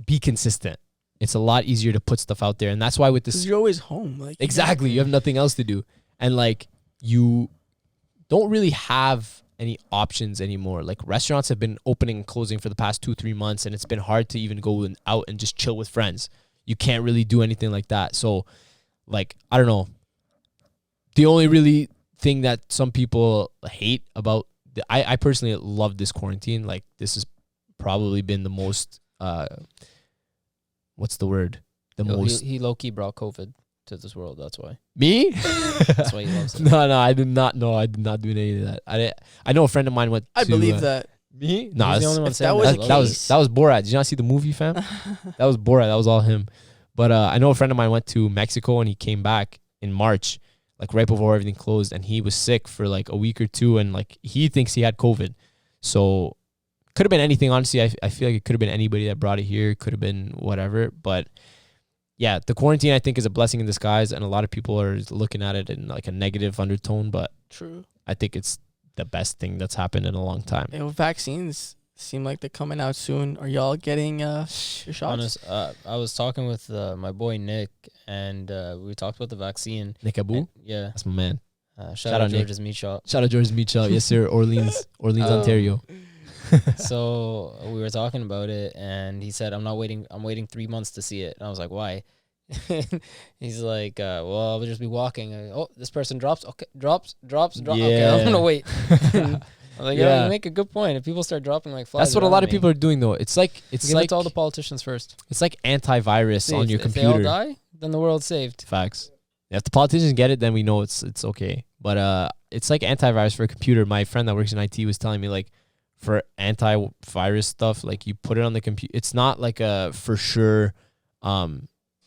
be consistent. It's a lot easier to put stuff out there, and that's why with this Because you're always home. Like exactly, you have nothing else to do, and like you don't really have any options anymore. Like restaurants have been opening and closing for the past 2-3 months, and it's been hard to even go out and just chill with friends. You can't really do anything like that. So like, I don't know. The only really thing that some people hate about I personally love this quarantine. Like this has probably been the most what's the word? The Yo, most he low key brought COVID to this world. That's why. me? That's why he loves it. No, I did not know. I did not do any of that. I know a friend of mine went I to, believe that. Me? He's No, the only one if saying that was he the loves case- it. that was Borat. Did you not see the movie, fam? That was Borat. That was all him. But I know a friend of mine went to Mexico and he came back in March, like right before everything closed, and he was sick for like a week or two, and like he thinks he had COVID. So could have been anything. Honestly, I feel like it could have been anybody that brought it here. Could have been whatever. But yeah, the quarantine I think is a blessing in disguise, and a lot of people are looking at it in like a negative undertone. But True. I think it's the best thing that's happened in a long time. Yeah, vaccines seem like they're coming out soon. Are y'all getting your shots? Honest, I was talking with my boy Nick, and we talked about the vaccine. Nick Abu, And- yeah. that's my man. Shout out out, Nick. George's Meat Shop. Shout out George Mitchell. Yes, sir. Orleans, Um, Ontario. So we were talking about it, and he said, I'm waiting 3 months to see it. And I was like, why? He's like, well, I'll just be walking. Oh, this person drops. Okay, drops. Okay, Yeah. I'm gonna wait. I'm like, yeah, Yeah. you make a good point. If people start dropping like flies, That's what a around lot of me, people are doing, though. It's like give it to all the politicians first. it's like antivirus See, on if, your if they all computer. die, then the world's saved. Facts. If the politicians get it, then we know it's okay. But it's like antivirus for a computer. My friend that works in IT was telling me like for antivirus stuff, like you put it on the computer. It's not like a for sure.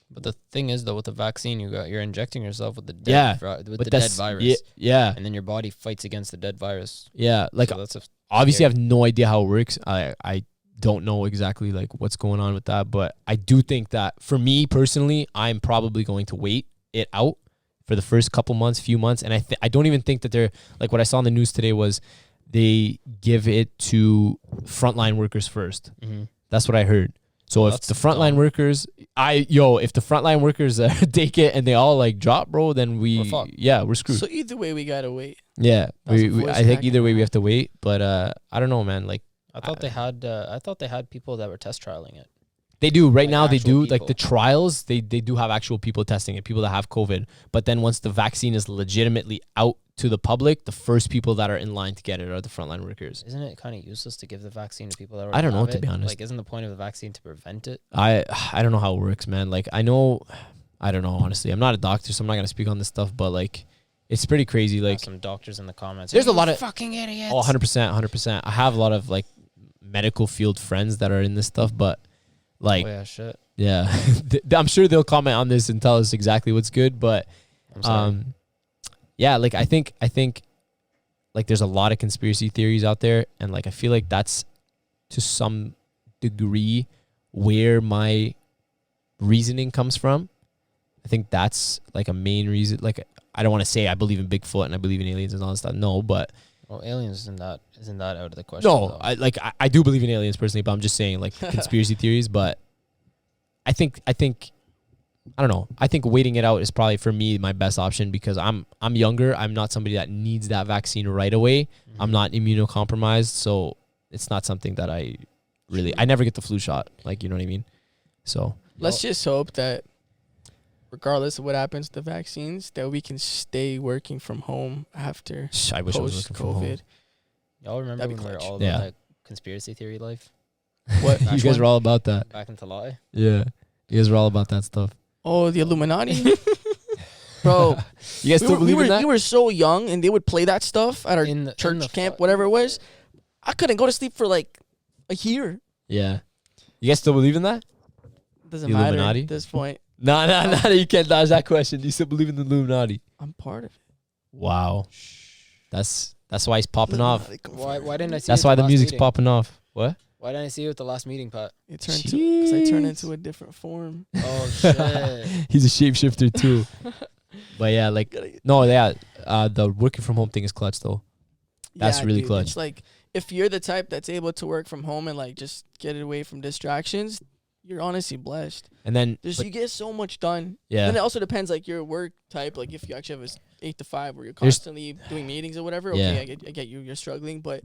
But the thing is, though, with the vaccine, you're injecting yourself with the Yeah, dead, with but the dead that's virus, yeah, and then your body fights against the dead virus. yeah. Like So that's a obviously, scary. I have no idea how it works. I don't know exactly like what's going on with that, but I do think that for me personally, I'm probably going to wait it out for the first few months, and I don't even think that they're like what I saw in the news today was they give it to frontline workers first. That's what I heard. So Oh, if that's the frontline dumb. workers, if the frontline workers take it and they all like drop, bro, then We're fucked. we're screwed. So either way, we gotta wait. Yeah, That's a voice I think crack either in way my we head. have to wait. But I don't know, man. Like I thought they had people that were test trialing it. they do right Like now. They actual do like the people. trials. They do have actual people testing it, people that have COVID. But then once the vaccine is legitimately out to the public, the first people that are in line to get it are the frontline workers. Isn't it kind of useless to give the vaccine to people that already I don't know, have to it? be honest. Like, isn't the point of the vaccine to prevent it? I don't know how it works, man. Like I don't know honestly. I'm not a doctor, so I'm not gonna speak on this stuff. But like, it's pretty crazy. Like Like some doctors in the comments. there's a "You lot of- fucking idiots. oh, 100%. I have a lot of like medical field friends that are in this stuff, but like Oh yeah, shit. yeah, I'm sure they'll comment on this and tell us exactly what's good. But I'm sorry. yeah, like I think like there's a lot of conspiracy theories out there, and like I feel like that's to some degree where my reasoning comes from. I think that's like a main reason. Like I don't want to say I believe in Bigfoot and I believe in aliens and all that stuff. No, but Well, aliens isn't that out of the question. no, though. I do believe in aliens personally, but I'm just saying like conspiracy theories. But I think I don't know. I think waiting it out is probably for me my best option because I'm younger. I'm not somebody that needs that vaccine right away. I'm not immunocompromised, so it's not something that I never get the flu shot. Like, you know what I mean? So Let's just hope that regardless of what happens to the vaccines, that we can stay working from home after I wish I was working from home. post-COVID. Y'all remember That'd when be we were clutch. all Yeah. about that conspiracy theory life What? You Which guys one? were all about that. back in Talai? Yeah. You guys were all about that stuff. Oh, the Illuminati? Bro, You guys still believe in that? we were so young, and they would play that stuff at our In the church camp, fu- whatever it was. I couldn't go to sleep for like a year. Yeah. You guys still believe in that? Doesn't The matter Illuminati? at this point. No, you can't dodge that question. Do you still believe in the Illuminati? I'm part of it. Wow. That's why he's popping off. Why didn't I see? That's you why at the last music's meeting? popping off. What? Why didn't I see you at the last meeting, Pat? It turned to because I turned Jeez. into a different form. Oh shit! He's a shapeshifter too. But yeah, like no, yeah. The working from home thing is clutch though. That's really dude, clutch. It's like if you're the type that's able to work from home and like just get away from distractions, you're honestly blessed. And then Just but- you get so much done. yeah, And it also depends like your work type. Like if you actually have a 8 to 5 where you're There's- constantly doing meetings or whatever. Yeah. Okay, I get you. You're struggling, but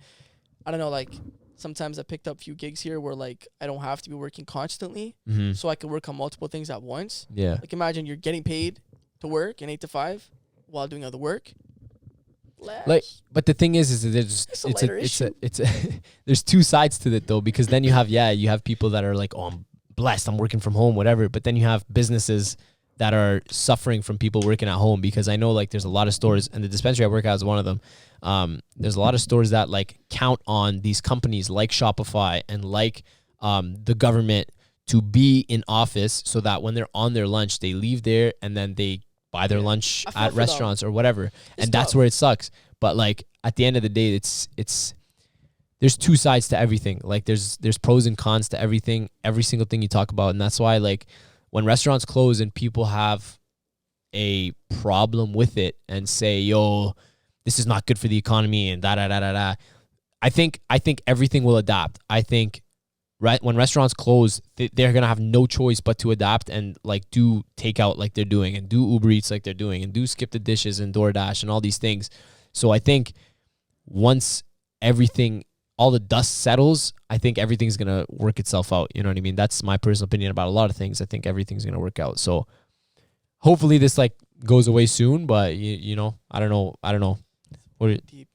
I don't know. Like sometimes I picked up a few gigs here where like I don't have to be working constantly, mm-hmm. so I can work on multiple things at once. Yeah. Like imagine you're getting paid to work an 8 to 5 while doing other work. Like, but the thing is that there's It's a lighter issue. it's a there's two sides to it though, because then you have people that are like, oh, I'm blessed, I'm working from home, whatever. But then you have businesses that are suffering from people working at home, because I know like there's a lot of stores, and the dispensary I work at is one of them. There's a lot of stores that like count on these companies like Shopify and like the government to be in office so that when they're on their lunch, they leave there and then they buy their lunch I feel at for them. restaurants or whatever. It's And that's tough. where it sucks. But like at the end of the day, it's there's two sides to everything. Like there's pros and cons to everything, every single thing you talk about. And that's why like when restaurants close and people have a problem with it and say, yo, this is not good for the economy and da da da da da. I think everything will adapt. I think when restaurants close, they're gonna have no choice but to adapt and like do takeout like they're doing, and do Uber Eats like they're doing, and do Skip the Dishes and DoorDash and all these things. So I think once all the dust settles, I think everything's gonna work itself out. You know what I mean? That's my personal opinion about a lot of things. I think everything's gonna work out. So hopefully this like goes away soon. But you know, I don't know. Deep.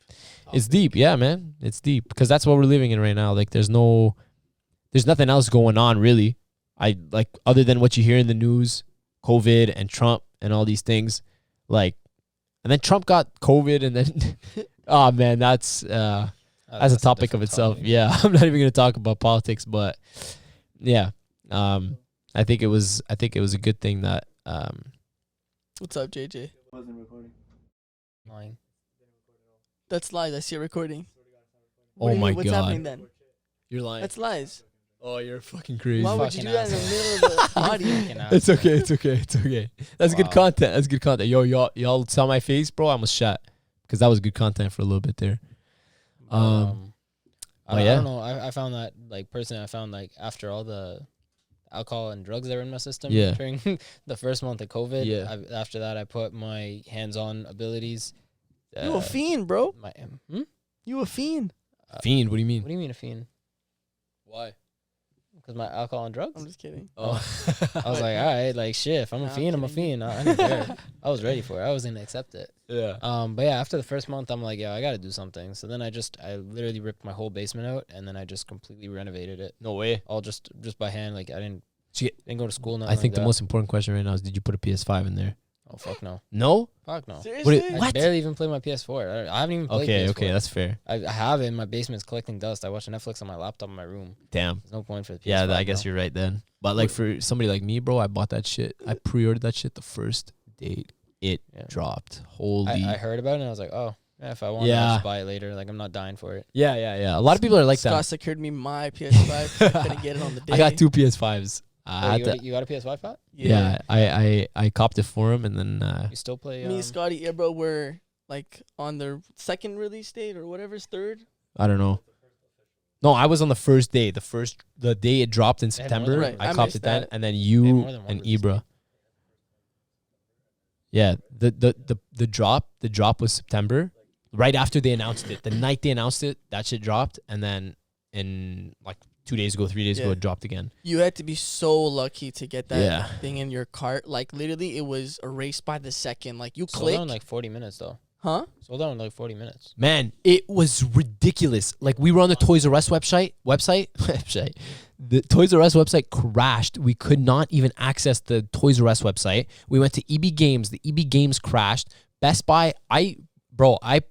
It's deep, yeah, man. It's deep because that's what we're living in right now. Like there's nothing else going on really. I like other than what you hear in the news, COVID and Trump and all these things. Like, and then Trump got COVID, and then oh man, that's a topic of different itself. topic. Yeah, I'm not even gonna talk about politics, but yeah, I think it was a good thing that What's up, JJ? Wasn't recording. Lying. That's lies. I see a recording. Oh What do you my mean? What's God. happening then? you're lying. That's lies. Oh, you're fucking crazy. Why would you Fucking do that in the asshole. middle of the audio? Fucking It's asshole. okay. It's okay. That's good Wow. content. That's good content. Yo, y'all saw my face, bro. I almost shot because that was good content for a little bit there. I yeah. don't know. I found that like personally, I found like after all the alcohol and drugs that were in my system Yeah. during the first month of COVID, Yeah. after that I put my hands-on abilities. You a fiend, bro. My You a fiend. Fiend? What do you What mean? do you mean a fiend? Why? Because my alcohol and drugs. I'm just kidding. I was like, all right, like shit. If I'm Nah, a I'm fiend, I'm a kidding. fiend. I didn't care. I was ready for it. I was gonna accept it. yeah. But yeah, after the first month, I'm like, yeah, I gotta do something. So then I literally ripped my whole basement out, and then I just completely renovated it, No way. all just by hand. Like I didn't Shit. go to school. I think the that. most important question right now is: did you put a PS5 in there? Oh fuck no, No. fuck no. Seriously? I barely even play my PS4. I haven't even played PS4. Okay, that's fair. I have it in my basement. It's collecting dust. I watch Netflix on my laptop in my room. Damn. There's no point for the PS5. Yeah, I guess now. you're right then. But like for somebody like me, bro, I bought that shit. I pre-ordered that shit the first day it Yeah. dropped. Holy. I heard about it and I was like, oh, Yeah, if I want, I'll Yeah. just buy it later. Like I'm not dying for it. Yeah. A lot of people are like Scott that. secured me my PS5. I couldn't get it on the day. I got 2 PS5s. I Wait, had to, you got a PS5 Pat? yeah, I copped it for him, and then You still play? Me and Scotty, yeah, bro, were like on the second release date or whatever's third. I don't know. No, I was on the first day. The day it dropped in They had more September. than one. I Right, I copped missed it then, that. and then They had you more than one and release Ibra. Yeah, the drop was September. Right after they announced it, the night they announced it, that shit dropped, and then in like 3 days ago, Yeah. it dropped again. You had to be so lucky to get that Yeah. thing in your cart. Like literally, it was a race by the second. Like you Sold click, out in like 40 minutes though. huh? Sold out in like 40 minutes. Man, it was ridiculous. Like we were on the Toys R Us website. The Toys R Us website crashed. We could not even access the Toys R Us website. We went to EB Games. The EB Games crashed. Best Buy, I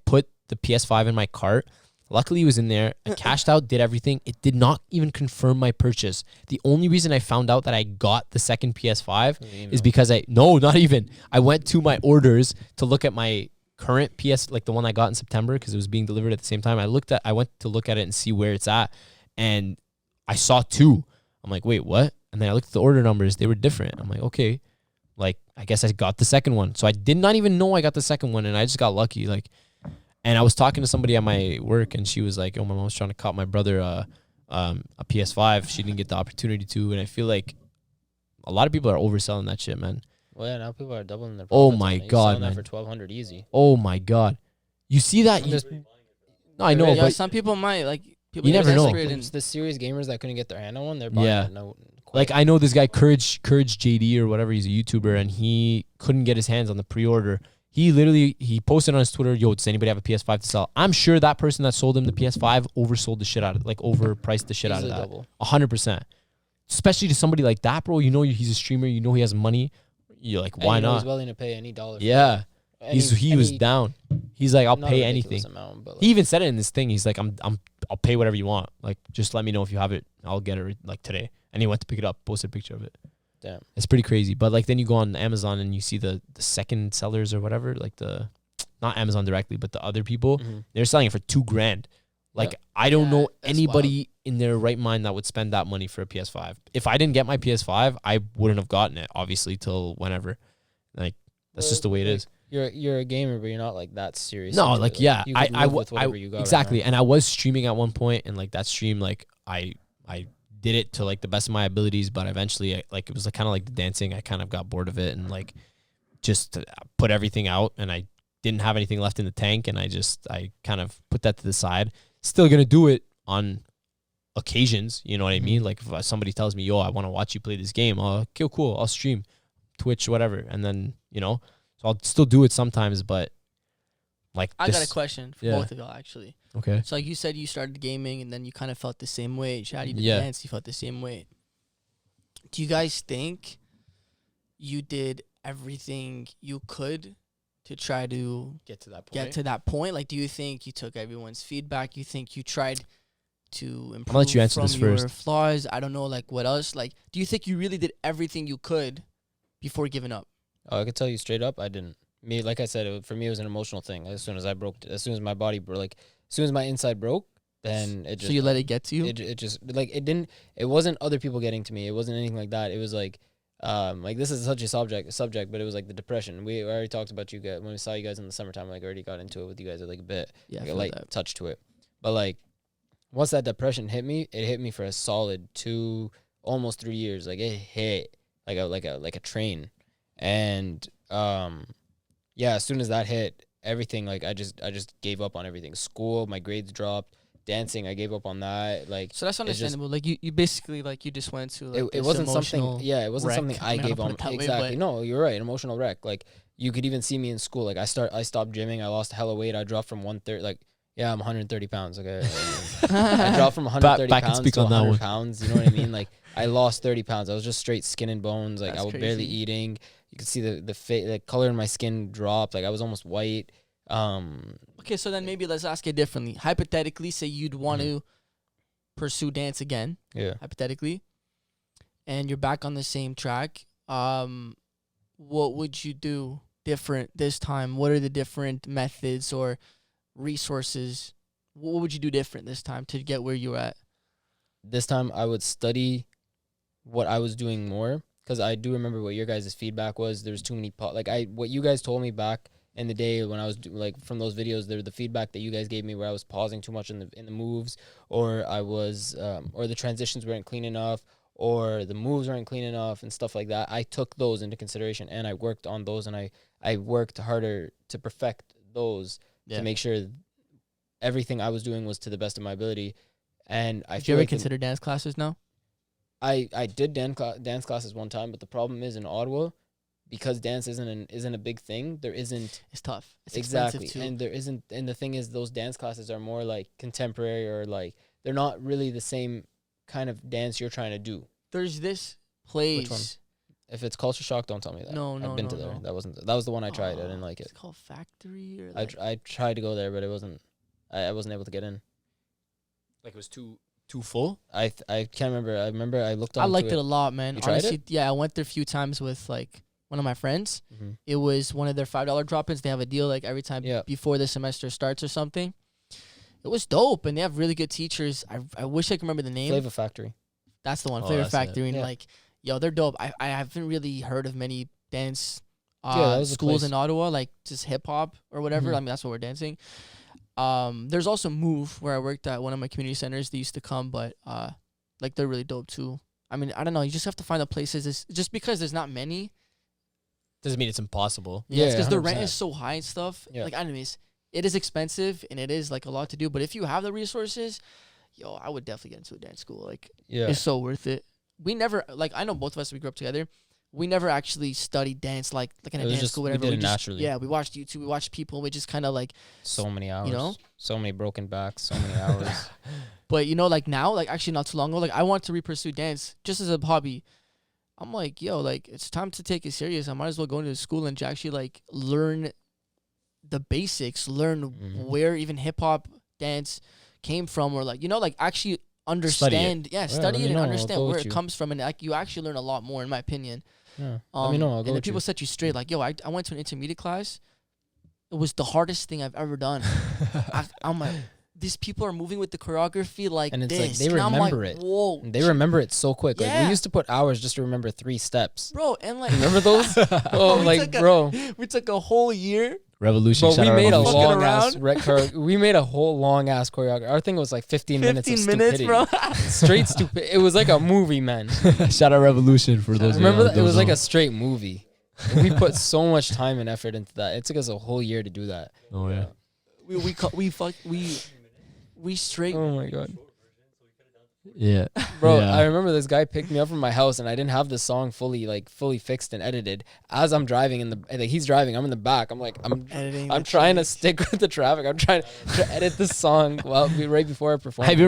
put the PS5 in my cart. Luckily, it was in there. I cashed out, did everything. It did not even confirm my purchase. The only reason I found out that I got the second PS5 is because not even. I went to my orders to look at my current PS, like the one I got in September, because it was being delivered at the same time. I went to look at it and see where it's at, and I saw 2. I'm like, wait, what? And then I looked at the order numbers. They were different. I'm like, okay, like I guess I got the second one. So I did not even know I got the second one, and I just got lucky. Like, and I was talking to somebody at my work, and she was like, "Oh, my mom's trying to cop my brother a PS5. She didn't get the opportunity to." And I feel like a lot of people are overselling that shit, man. Well, yeah, now people are doubling their. Oh profits my on it. You're God, selling man. that for 1,200 easy. Oh my god, you see that? And there's- No, I know, yeah, but some people might like. People You get never know. desperate and- It's the serious gamers that couldn't get their hand on one. They're buying Yeah. it. No, like I know this guy Courage JD or whatever. He's a YouTuber, and he couldn't get his hands on the pre-order. He posted on his Twitter, "Yo, does anybody have a PS5 to sell?" I'm sure that person that sold him the PS5 oversold the shit out of it, like overpriced the shit out of easily that. double. 100%. Especially to somebody like that, bro. You know he's a streamer. You know he has money. You're like, And why you know not? He's willing to pay any dollar. For Yeah, it. he was down. He's like, I'll not a pay ridiculous anything. amount, but He even said it in this thing. He's like, I'll pay whatever you want. Like, just let me know if you have it. I'll get it like today. And he went to pick it up, posted a picture of it. damn. It's pretty crazy. But like then you go on Amazon and you see the second sellers or whatever, like not Amazon directly, but the other people, Mhm. they're selling it for $2,000. Like Yeah. I don't Yeah, know that's anybody in their right mind that would spend that money for a PS5. If I didn't get my PS5, I wouldn't have gotten it, obviously, till whenever. Like that's just the way it is. You're a gamer, but you're not like that serious. No, into like it. yeah, you I could I, live w- with I whatever you got right exactly, now. and I was streaming at one point, and like that stream, like I did it to like the best of my abilities, but eventually, like it was like kind of like the dancing. I kind of got bored of it, and like just put everything out, and I didn't have anything left in the tank, and I kind of put that to the side. Still gonna do it on occasions, you know what I mean? Like if somebody tells me, "Yo, I want to watch you play this game," okay, cool, I'll stream, Twitch, whatever, and then so I'll still do it sometimes, but like I got a this- question for yeah. both of y'all actually. Okay. So like you said, you started gaming and then you kind of felt the same way. Chad, you did Yeah. dance, you felt the same way. Do you guys think you did everything you could to try to Get to that point. get to that point? Like, do you think you took everyone's feedback? You think you tried to improve let you answer from this your first. flaws? I don't know, like what else? Like, do you think you really did everything you could before giving up? Oh, I could tell you straight up, I didn't. Me, like I said, for me, it was an emotional thing. As soon as my body broke, like as soon as my inside broke, then it just. So you let it get to you? It just like it didn't. It wasn't other people getting to me. It wasn't anything like that. It was like this is such a subject, but it was like the depression. We already talked about you guys when we saw you guys in the summertime. Like already got into it with you guys like a bit, Yeah, I like a feel light that. touch to it. But like once that depression hit me, it hit me for a solid 2, almost 3 years. Like it hit like a train, and yeah, as soon as that hit, everything like I just gave up on everything. School, my grades dropped. Dancing, I gave up on that. Like So that's just- understandable. Like you basically like you just went to like it this wasn't something. emotional Yeah, it wasn't wreck. something I I'm not gave gonna on. put it that way, Exactly. but- No, you're right. An emotional wreck. Like you could even see me in school. Like I stopped gymming. I lost hella weight. I dropped from 130. Like yeah, I'm 130 pounds. Okay, I dropped from 130 Back and pounds speak to on that 100 one. pounds. You know what I mean? Like I lost 30 pounds. I was just straight skin and bones. Like That's I was barely crazy. eating. You could see the color in my skin dropped. Like I was almost white. Okay, so then maybe let's ask it differently. Hypothetically, say you'd want Mm-hmm. to pursue dance again, Yeah. hypothetically, and you're back on the same track. What would you do different this time? What are the different methods or resources, what would you do different this time to get where you're at? This time I would study what I was doing more, because I do remember what your guys' feedback was. There's too many what you guys told me back in the day when I was from those videos, the feedback that you guys gave me where I was pausing too much in the moves, or I was or the transitions weren't clean enough, or the moves weren't clean enough and stuff like that. I took those into consideration and I worked on those, and I worked harder to perfect those to make sure everything I was doing was to the best of my ability. And I Did you ever consider dance classes now? I did dance classes one time, but the problem is in Ottawa, because dance isn't a big thing. There isn't. It's tough. It's exactly, expensive too. and there isn't. And the thing is, those dance classes are more like contemporary, or like they're not really the same kind of dance you're trying to do. There's this place. Which one? If it's Culture Shock, don't tell me that. No, I've been to there. That was the one I tried. I didn't like it. It's called Factory or I tried to go there, but it wasn't. I wasn't able to get in. Like it was too full. I can't remember. I remember I looked on. I liked it a lot, man. You tried Honestly, it? yeah, I went there a few times with like one of my friends. Mm-hmm. It was one of their $5 drop-ins. They have a deal like every time before the semester starts or something. It was dope, and they have really good teachers. I wish I could remember the name. Flavor Factory. That's the one, Oh, Flavor that's Factory, it. and like, yo, they're dope. I haven't really heard of many dance that was the schools place. in Ottawa, like just hip hop or whatever. Mhm. I mean, that's what we're dancing. There's also Move, where I worked at one of my community centers. They used to come, but like they're really dope too. I mean, I don't know. You just have to find the places. It's just because there's not many. Doesn't mean it's impossible. Yeah, because the rent 100%. is so high and stuff. Yeah. Like, anyways, it is expensive and it is like a lot to do. But if you have the resources, yo, I would definitely get into a dance school. Like, Yeah. it's so worth it. We never, like, I know both of us, we grew up together. We never actually studied dance like in a It was dance just- school, we whatever. did it just, naturally. yeah, we watched YouTube, we watched people, we just kind of like, So many hours. know? So many broken backs. So many hours. but you know, like now, like actually not too long ago, like I want to pursue dance just as a hobby. I'm like, yo, like it's time to take it serious. I might as well go into school and actually like learn the basics, learn Mhm. where even hip hop dance came from, or like, you know, like actually understand, let study me it and know, I'll understand go where with it you. comes from, and like you actually learn a lot more, in my opinion. Yeah. Let me know. I'll go And then with people you. set you straight, like, yo, I went to an intermediate class. It was the hardest thing I've ever done. I'm like, these people are moving with the choreography like And it's this. like they and I'm remember like, it. Whoa, They remember it so quick. Like Yeah. we used to put hours just to remember 3 steps. bro, and like, Remember those? Oh, We like took a- bro. we took a whole year. Revolution. But shout we out made a Revolution. Fucking long ass around. we made a whole long ass choreography. Our thing was like 15 minutes of 15 minutes, stupidity. bro. Straight stupid. It was like a movie, man. Shout out Revolution for those. Remember that? It those was like who a straight movie. And we put so much time and effort into that. It took us a whole year to do that. don't- Oh yeah. we straight. Oh my god. Yeah. Bro, Yeah. I remember this guy picked me up from my house and I didn't have the song fully fixed and edited. As I'm driving he's driving, I'm in the back. I'm like Editing I'm the trying to tracks. stick with the traffic. I'm trying to edit the song right before our performance.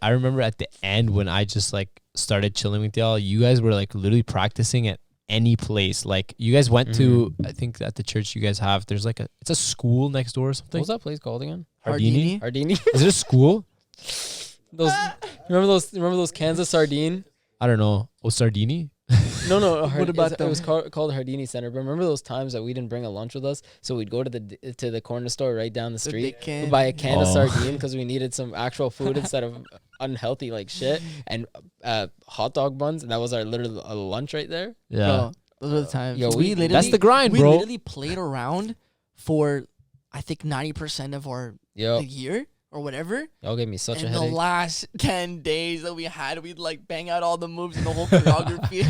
I remember at the end when I just like started chilling with y'all, you guys were like literally practicing at any place. Like you guys went to, I think at the church you guys have, there's like it's a school next door or What something. was that place called again? Hardini? Hardini. Is it a school? Remember those cans of sardine? I don't know. Oh, Sardini? No. What about it was them? called Hardini Center. But remember those times that we didn't bring a lunch with us, so we'd go to the corner store right down the street, big can. we'd buy a can of Oh. sardine because we needed some actual food instead of unhealthy like shit, and hot dog buns, and that was our literal lunch right there. Yeah. Bro, those were the times. Yo, we literally, That's the grind, we bro. literally played around for, I think, 90% of our Yo, year or whatever. y'all gave me such a And the headache. last 10 days that we had, we'd like bang out all the moves and the whole choreography.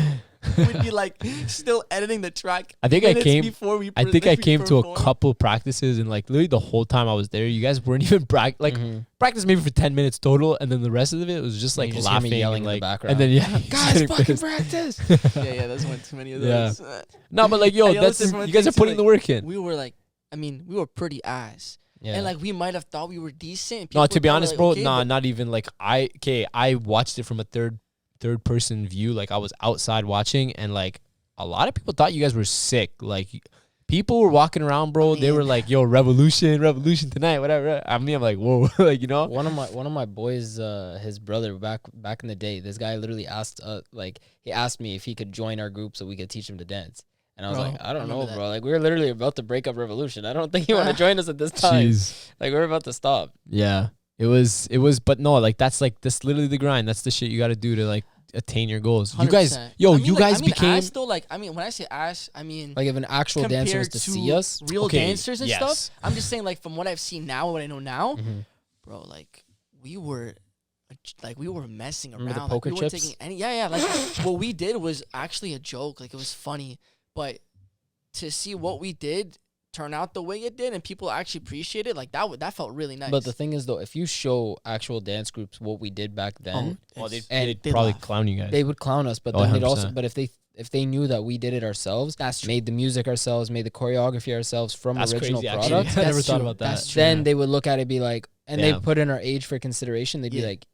We'd be like still editing the track. I think I minutes came- before we I think I came to a perform. couple practices and like literally the whole time I was there, you guys weren't even Mhm. practice maybe for 10 minutes total, and then the rest of it was just And like you just hear me laughing yelling and in the like, background. and then yeah, Guys, getting fucking pissed. practice. Yeah, there's one too many of Yeah. those. No, but like yo, Hey, yo, that's listen, one you guys thing are too, putting like, the work in. We were like, I mean, we were pretty ass. Yeah. And like we might have thought we were decent. No, People to be thought, honest, like, bro, okay, nah, but- not even like I watched it from a third person view. Like I was outside watching, and like a lot of people thought you guys were sick. Like people were walking around, bro. They were mean- like, "Yo, revolution tonight, whatever." I mean, I'm like, "Whoa," like you know. One of my boys, his brother back in the day, this guy literally asked he asked me if he could join our group so we could teach him to dance. And I was Bro, like, I I don't remember know, that. bro. Like, we were literally about to break up Revolution. I don't think you want to join us at this time. Jeez. Like, we're about to stop. Yeah. It was, but no, like that's literally the grind. That's the shit you got to do to like attain your goals. You guys, 100%. yo, I mean, you like, guys became. Ash, though, like, I mean, when I say Ash, I mean, Like, if an actual dancer was compared to see us, real Okay, dancers and yes. stuff. I'm just saying, like, from what I've seen now, what I know now, Mhm. bro, like, we were messing around. Remember the Like, poker we weren't chips? taking any. Yeah. Like, what we did was actually a joke. Like, it was funny, but to see what we did turn out the way it did and people actually appreciate it, like that felt really nice. But the thing is, though, if you show actual dance groups what we did back then, Well, they'd, And they'd they probably laugh. clown you guys. they would clown us. But Oh, then they'd also, 100%. but if they knew that we did it ourselves, That's true. made the music ourselves, made the choreography ourselves from That's original crazy, actually. product, I never That's thought true. about that. That's true. then they would look at it and be like, and they Damn. put in our age for consideration. They'd be Yeah. like,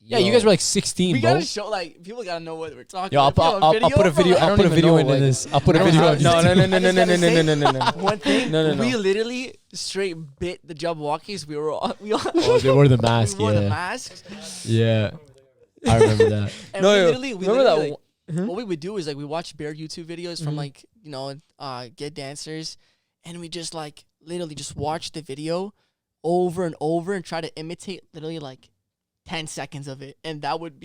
Yeah, you guys were like 16, we bro. gotta show, like, people gotta know what we're talking Yo, I'll, about. I'll, I'll put a video. I I'll don't put a even video know, into like- this. I'll put a I don't video have- into no, this. no, no, I no, just no, no, gotta no, say- no, no, no, no. One thing, No, no, we no. literally straight bit the Jabberwockies. We all Oh, they wore the mask. we wore the Yeah, masks. yeah. I remember that. And No, we yo, literally, remember that like, one- Mhm. what we would do is like we watch bare YouTube videos from Mhm. like, you know, Get Dancers, and we just like literally just watch the video over and over and try to imitate literally like 10 seconds of it, and that would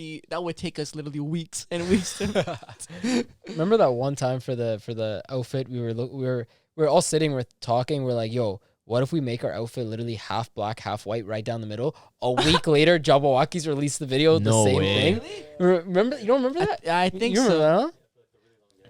take us literally weeks and weeks to Remember that one time for the outfit, we were all sitting, we're talking, we're like, yo, what if we make our outfit literally half black, half white, right down the middle? A week later, Jabberwockies released the video, No the same way. thing. Remember? You don't remember that? I think You remember so. that, huh?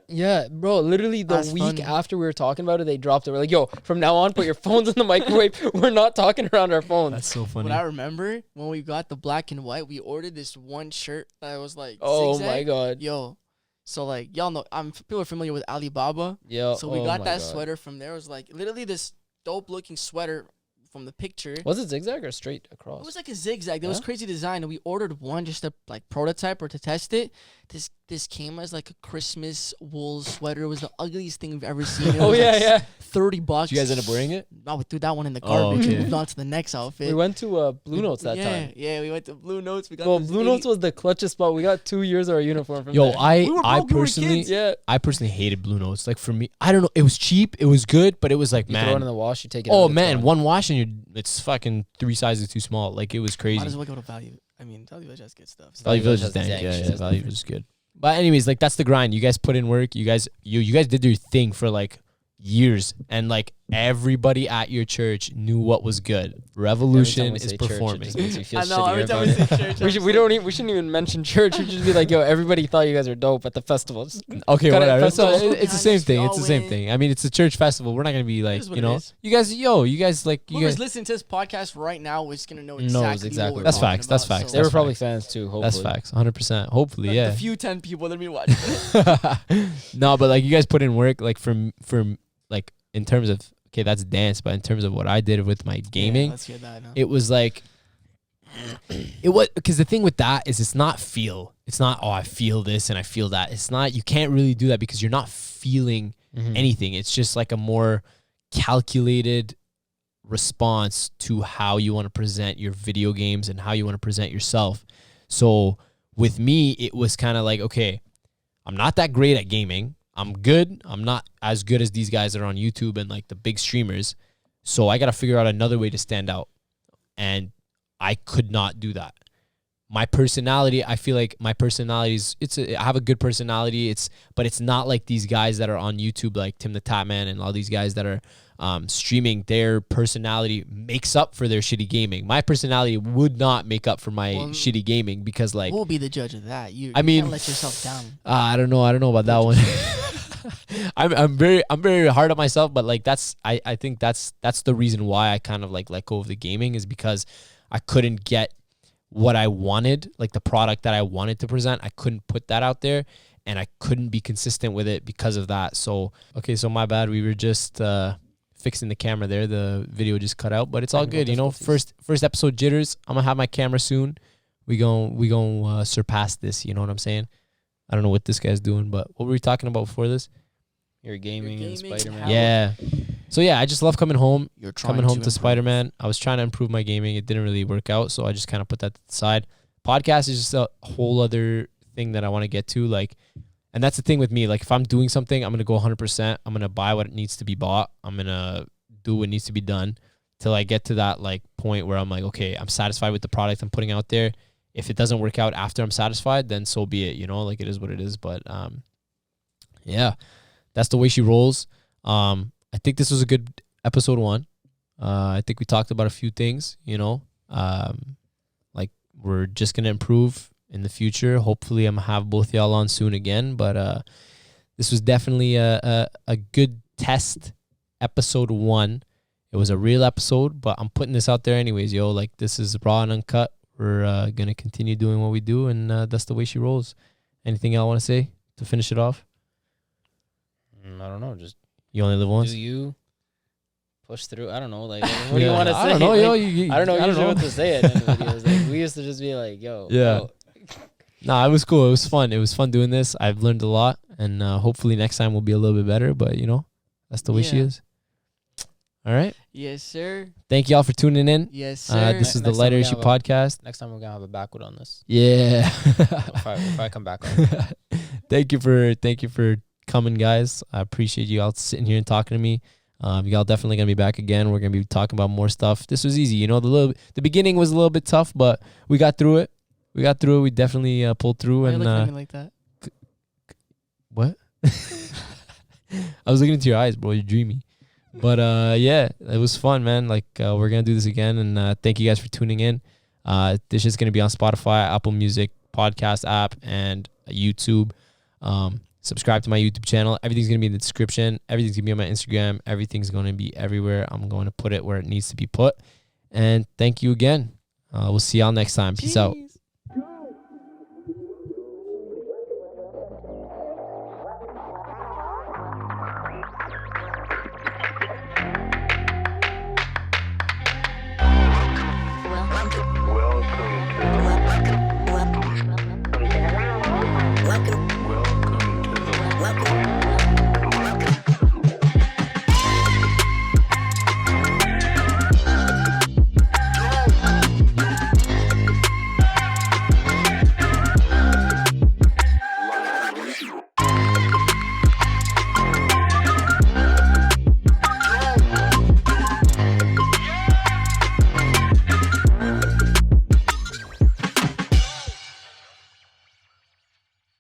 Yeah, bro. Literally the That's week funny. after we were talking about it, they dropped it. We're like, yo, from now on, put your phones in the microwave. We're not talking around our phones. That's so funny. What I remember when we got the black and white, we ordered this one shirt that was like Oh zigzag. my god. Yo, so like y'all know, people are familiar with Alibaba. Yeah. So we oh got my that God. sweater from there. It was like literally this dope looking sweater from the picture. Was it zigzag or straight across? It was like a zigzag. It was Huh? crazy design, and we ordered one just to like prototype or to test it. This came as like a Christmas wool sweater. It was the ugliest thing we've ever seen. It Oh was yeah, like yeah. $30. Did you guys end up wearing it? No, we threw that one in the Oh, garbage. okay. We moved on to the next outfit. We went to Blue Notes that time. Yeah, we went to Blue Notes. We got Well, this Blue 80 Notes was the clutchest spot. We got 2 years of our uniform from Yo, there. We were I broke, we were personally, kids. Yeah. I personally hated Blue Notes. Like for me, I don't know. It was cheap. It was good, but it was like, You throw it in man. the wash, you take it out. Oh it's man, gone. one wash and it's fucking 3 sizes too small. Like it was crazy. Might as well go to Value. I mean, Value Village has good stuff. So. Value Village is has dank. dank Yeah, shit. yeah, Value Village is good. But anyways, like that's the grind. You guys put in work. You guys did your thing for like years, and like everybody at your church knew what was good. Revolution we is say church, it performing. just makes me feel I know. Every shittier time about we it. say church, We, should, we don't. We shouldn't even mention church. We should just be like, yo, everybody thought you guys were dope at the festival. Just Okay, Got it, whatever. festival. It's the same thing. We It's the all same went. thing. I mean, it's a church festival. We're not gonna be like, is what you it know, is. you guys like you Whoever's guys. listening to this podcast right now is gonna know Knows exactly. exactly. What we're That's talking facts, that's about, facts, they were that's probably facts. fans too. Hopefully. That's facts. 100%. Hopefully, The yeah. few 10 people that we watch. it. No, but like you guys put in work. Like from like in terms of okay, that's dance, but in terms of what I did with my Yeah, gaming, let's hear that now. it was like it was because the thing with that is it's not oh I feel this and I feel that. It's not, you can't really do that because you're not feeling Mhm. anything. It's just like a more calculated response to how you want to present your video games and how you want to present yourself. So with me, it was kind of like, okay, I'm not that great at gaming. I'm good. I'm not as good as these guys that are on YouTube and like the big streamers. So I got to figure out another way to stand out. And I could not do that. My personality, I feel like my personality is, I have a good personality. But it's not like these guys that are on YouTube, like Tim the Tatman and all these guys that are streaming. Their personality makes up for their shitty gaming. My personality would not make up for my Well, shitty gaming because like, We'll be the judge of that. You mean, can't let yourself down. I don't know about that one. I'm very hard on myself, but like I think that's the reason why I kind of like let go of the gaming is because I couldn't get what I wanted, like the product that I wanted to present. I couldn't put that out there and I couldn't be consistent with it because of that. So, okay, so my bad. We were just fixing the camera there. The video just cut out, but it's all Technical good. You know, difficulties. first episode jitters. I'm gonna have my camera soon. We gon' surpass this. You know what I'm saying? I don't know what this guy's doing, but what were we talking about before this? Your gaming and gaming, Spider-Man. how- Yeah. So yeah, I just love coming home. You're Coming home to Spider-Man. I was trying to improve my gaming. It didn't really work out, so I just kind of put that to the side. Podcast is just a whole other thing that I want to get to. Like, And that's the thing with me. Like if I'm doing something, I'm gonna go 100%. I'm gonna buy what needs to be bought. I'm gonna do what needs to be done till I get to that like point where I'm like, okay, I'm satisfied with the product I'm putting out there. If it doesn't work out after I'm satisfied, then so be it. You know, like it is what it is. But yeah, that's the way she rolls. I think this was a good episode 1. I think we talked about a few things. You know, like we're just gonna improve in the future. Hopefully I'm gonna have both y'all on soon again, but this was definitely a good test episode 1. It was a real episode, but I'm putting this out there anyways, yo. Like this is raw and uncut. We're gonna continue doing what we do, and that's the way she rolls. Anything y'all want to say to finish it off? I don't know, just You only live once. do you push through? I don't know, like what do you want to say? I don't know, Like, yo. I don't know usually what to say at the end of videos. Like we used to just be like, yo, Yeah. yo. Nah, it was cool. It was fun. It was fun doing this. I've learned a lot, and hopefully next time we'll be a little bit better. But you know, that's the way she Yeah. is. All right. Yes, sir. Thank y'all for tuning in. Yes, sir. This is the Next time Lighter we Issue have a- podcast. Next time we're gonna have a backward on this. Yeah. If I come back on. Thank you for coming, guys. I appreciate you all sitting here and talking to me. Y'all definitely gonna be back again. We're gonna be talking about more stuff. This was easy, you know. The beginning was a little bit tough, but we got through it. We definitely pulled through. Why are you And looking at me like that? what? I was looking into your eyes, bro. You're dreamy. But yeah, it was fun, man. Like we're gonna do this again, and thank you guys for tuning in. This is gonna be on Spotify, Apple Music, podcast app, and YouTube. Subscribe to my YouTube channel. Everything's gonna be in the description. Everything's gonna be on my Instagram. Everything's gonna be everywhere. I'm going to put it where it needs to be put. And thank you again. We'll see y'all next time. Peace out.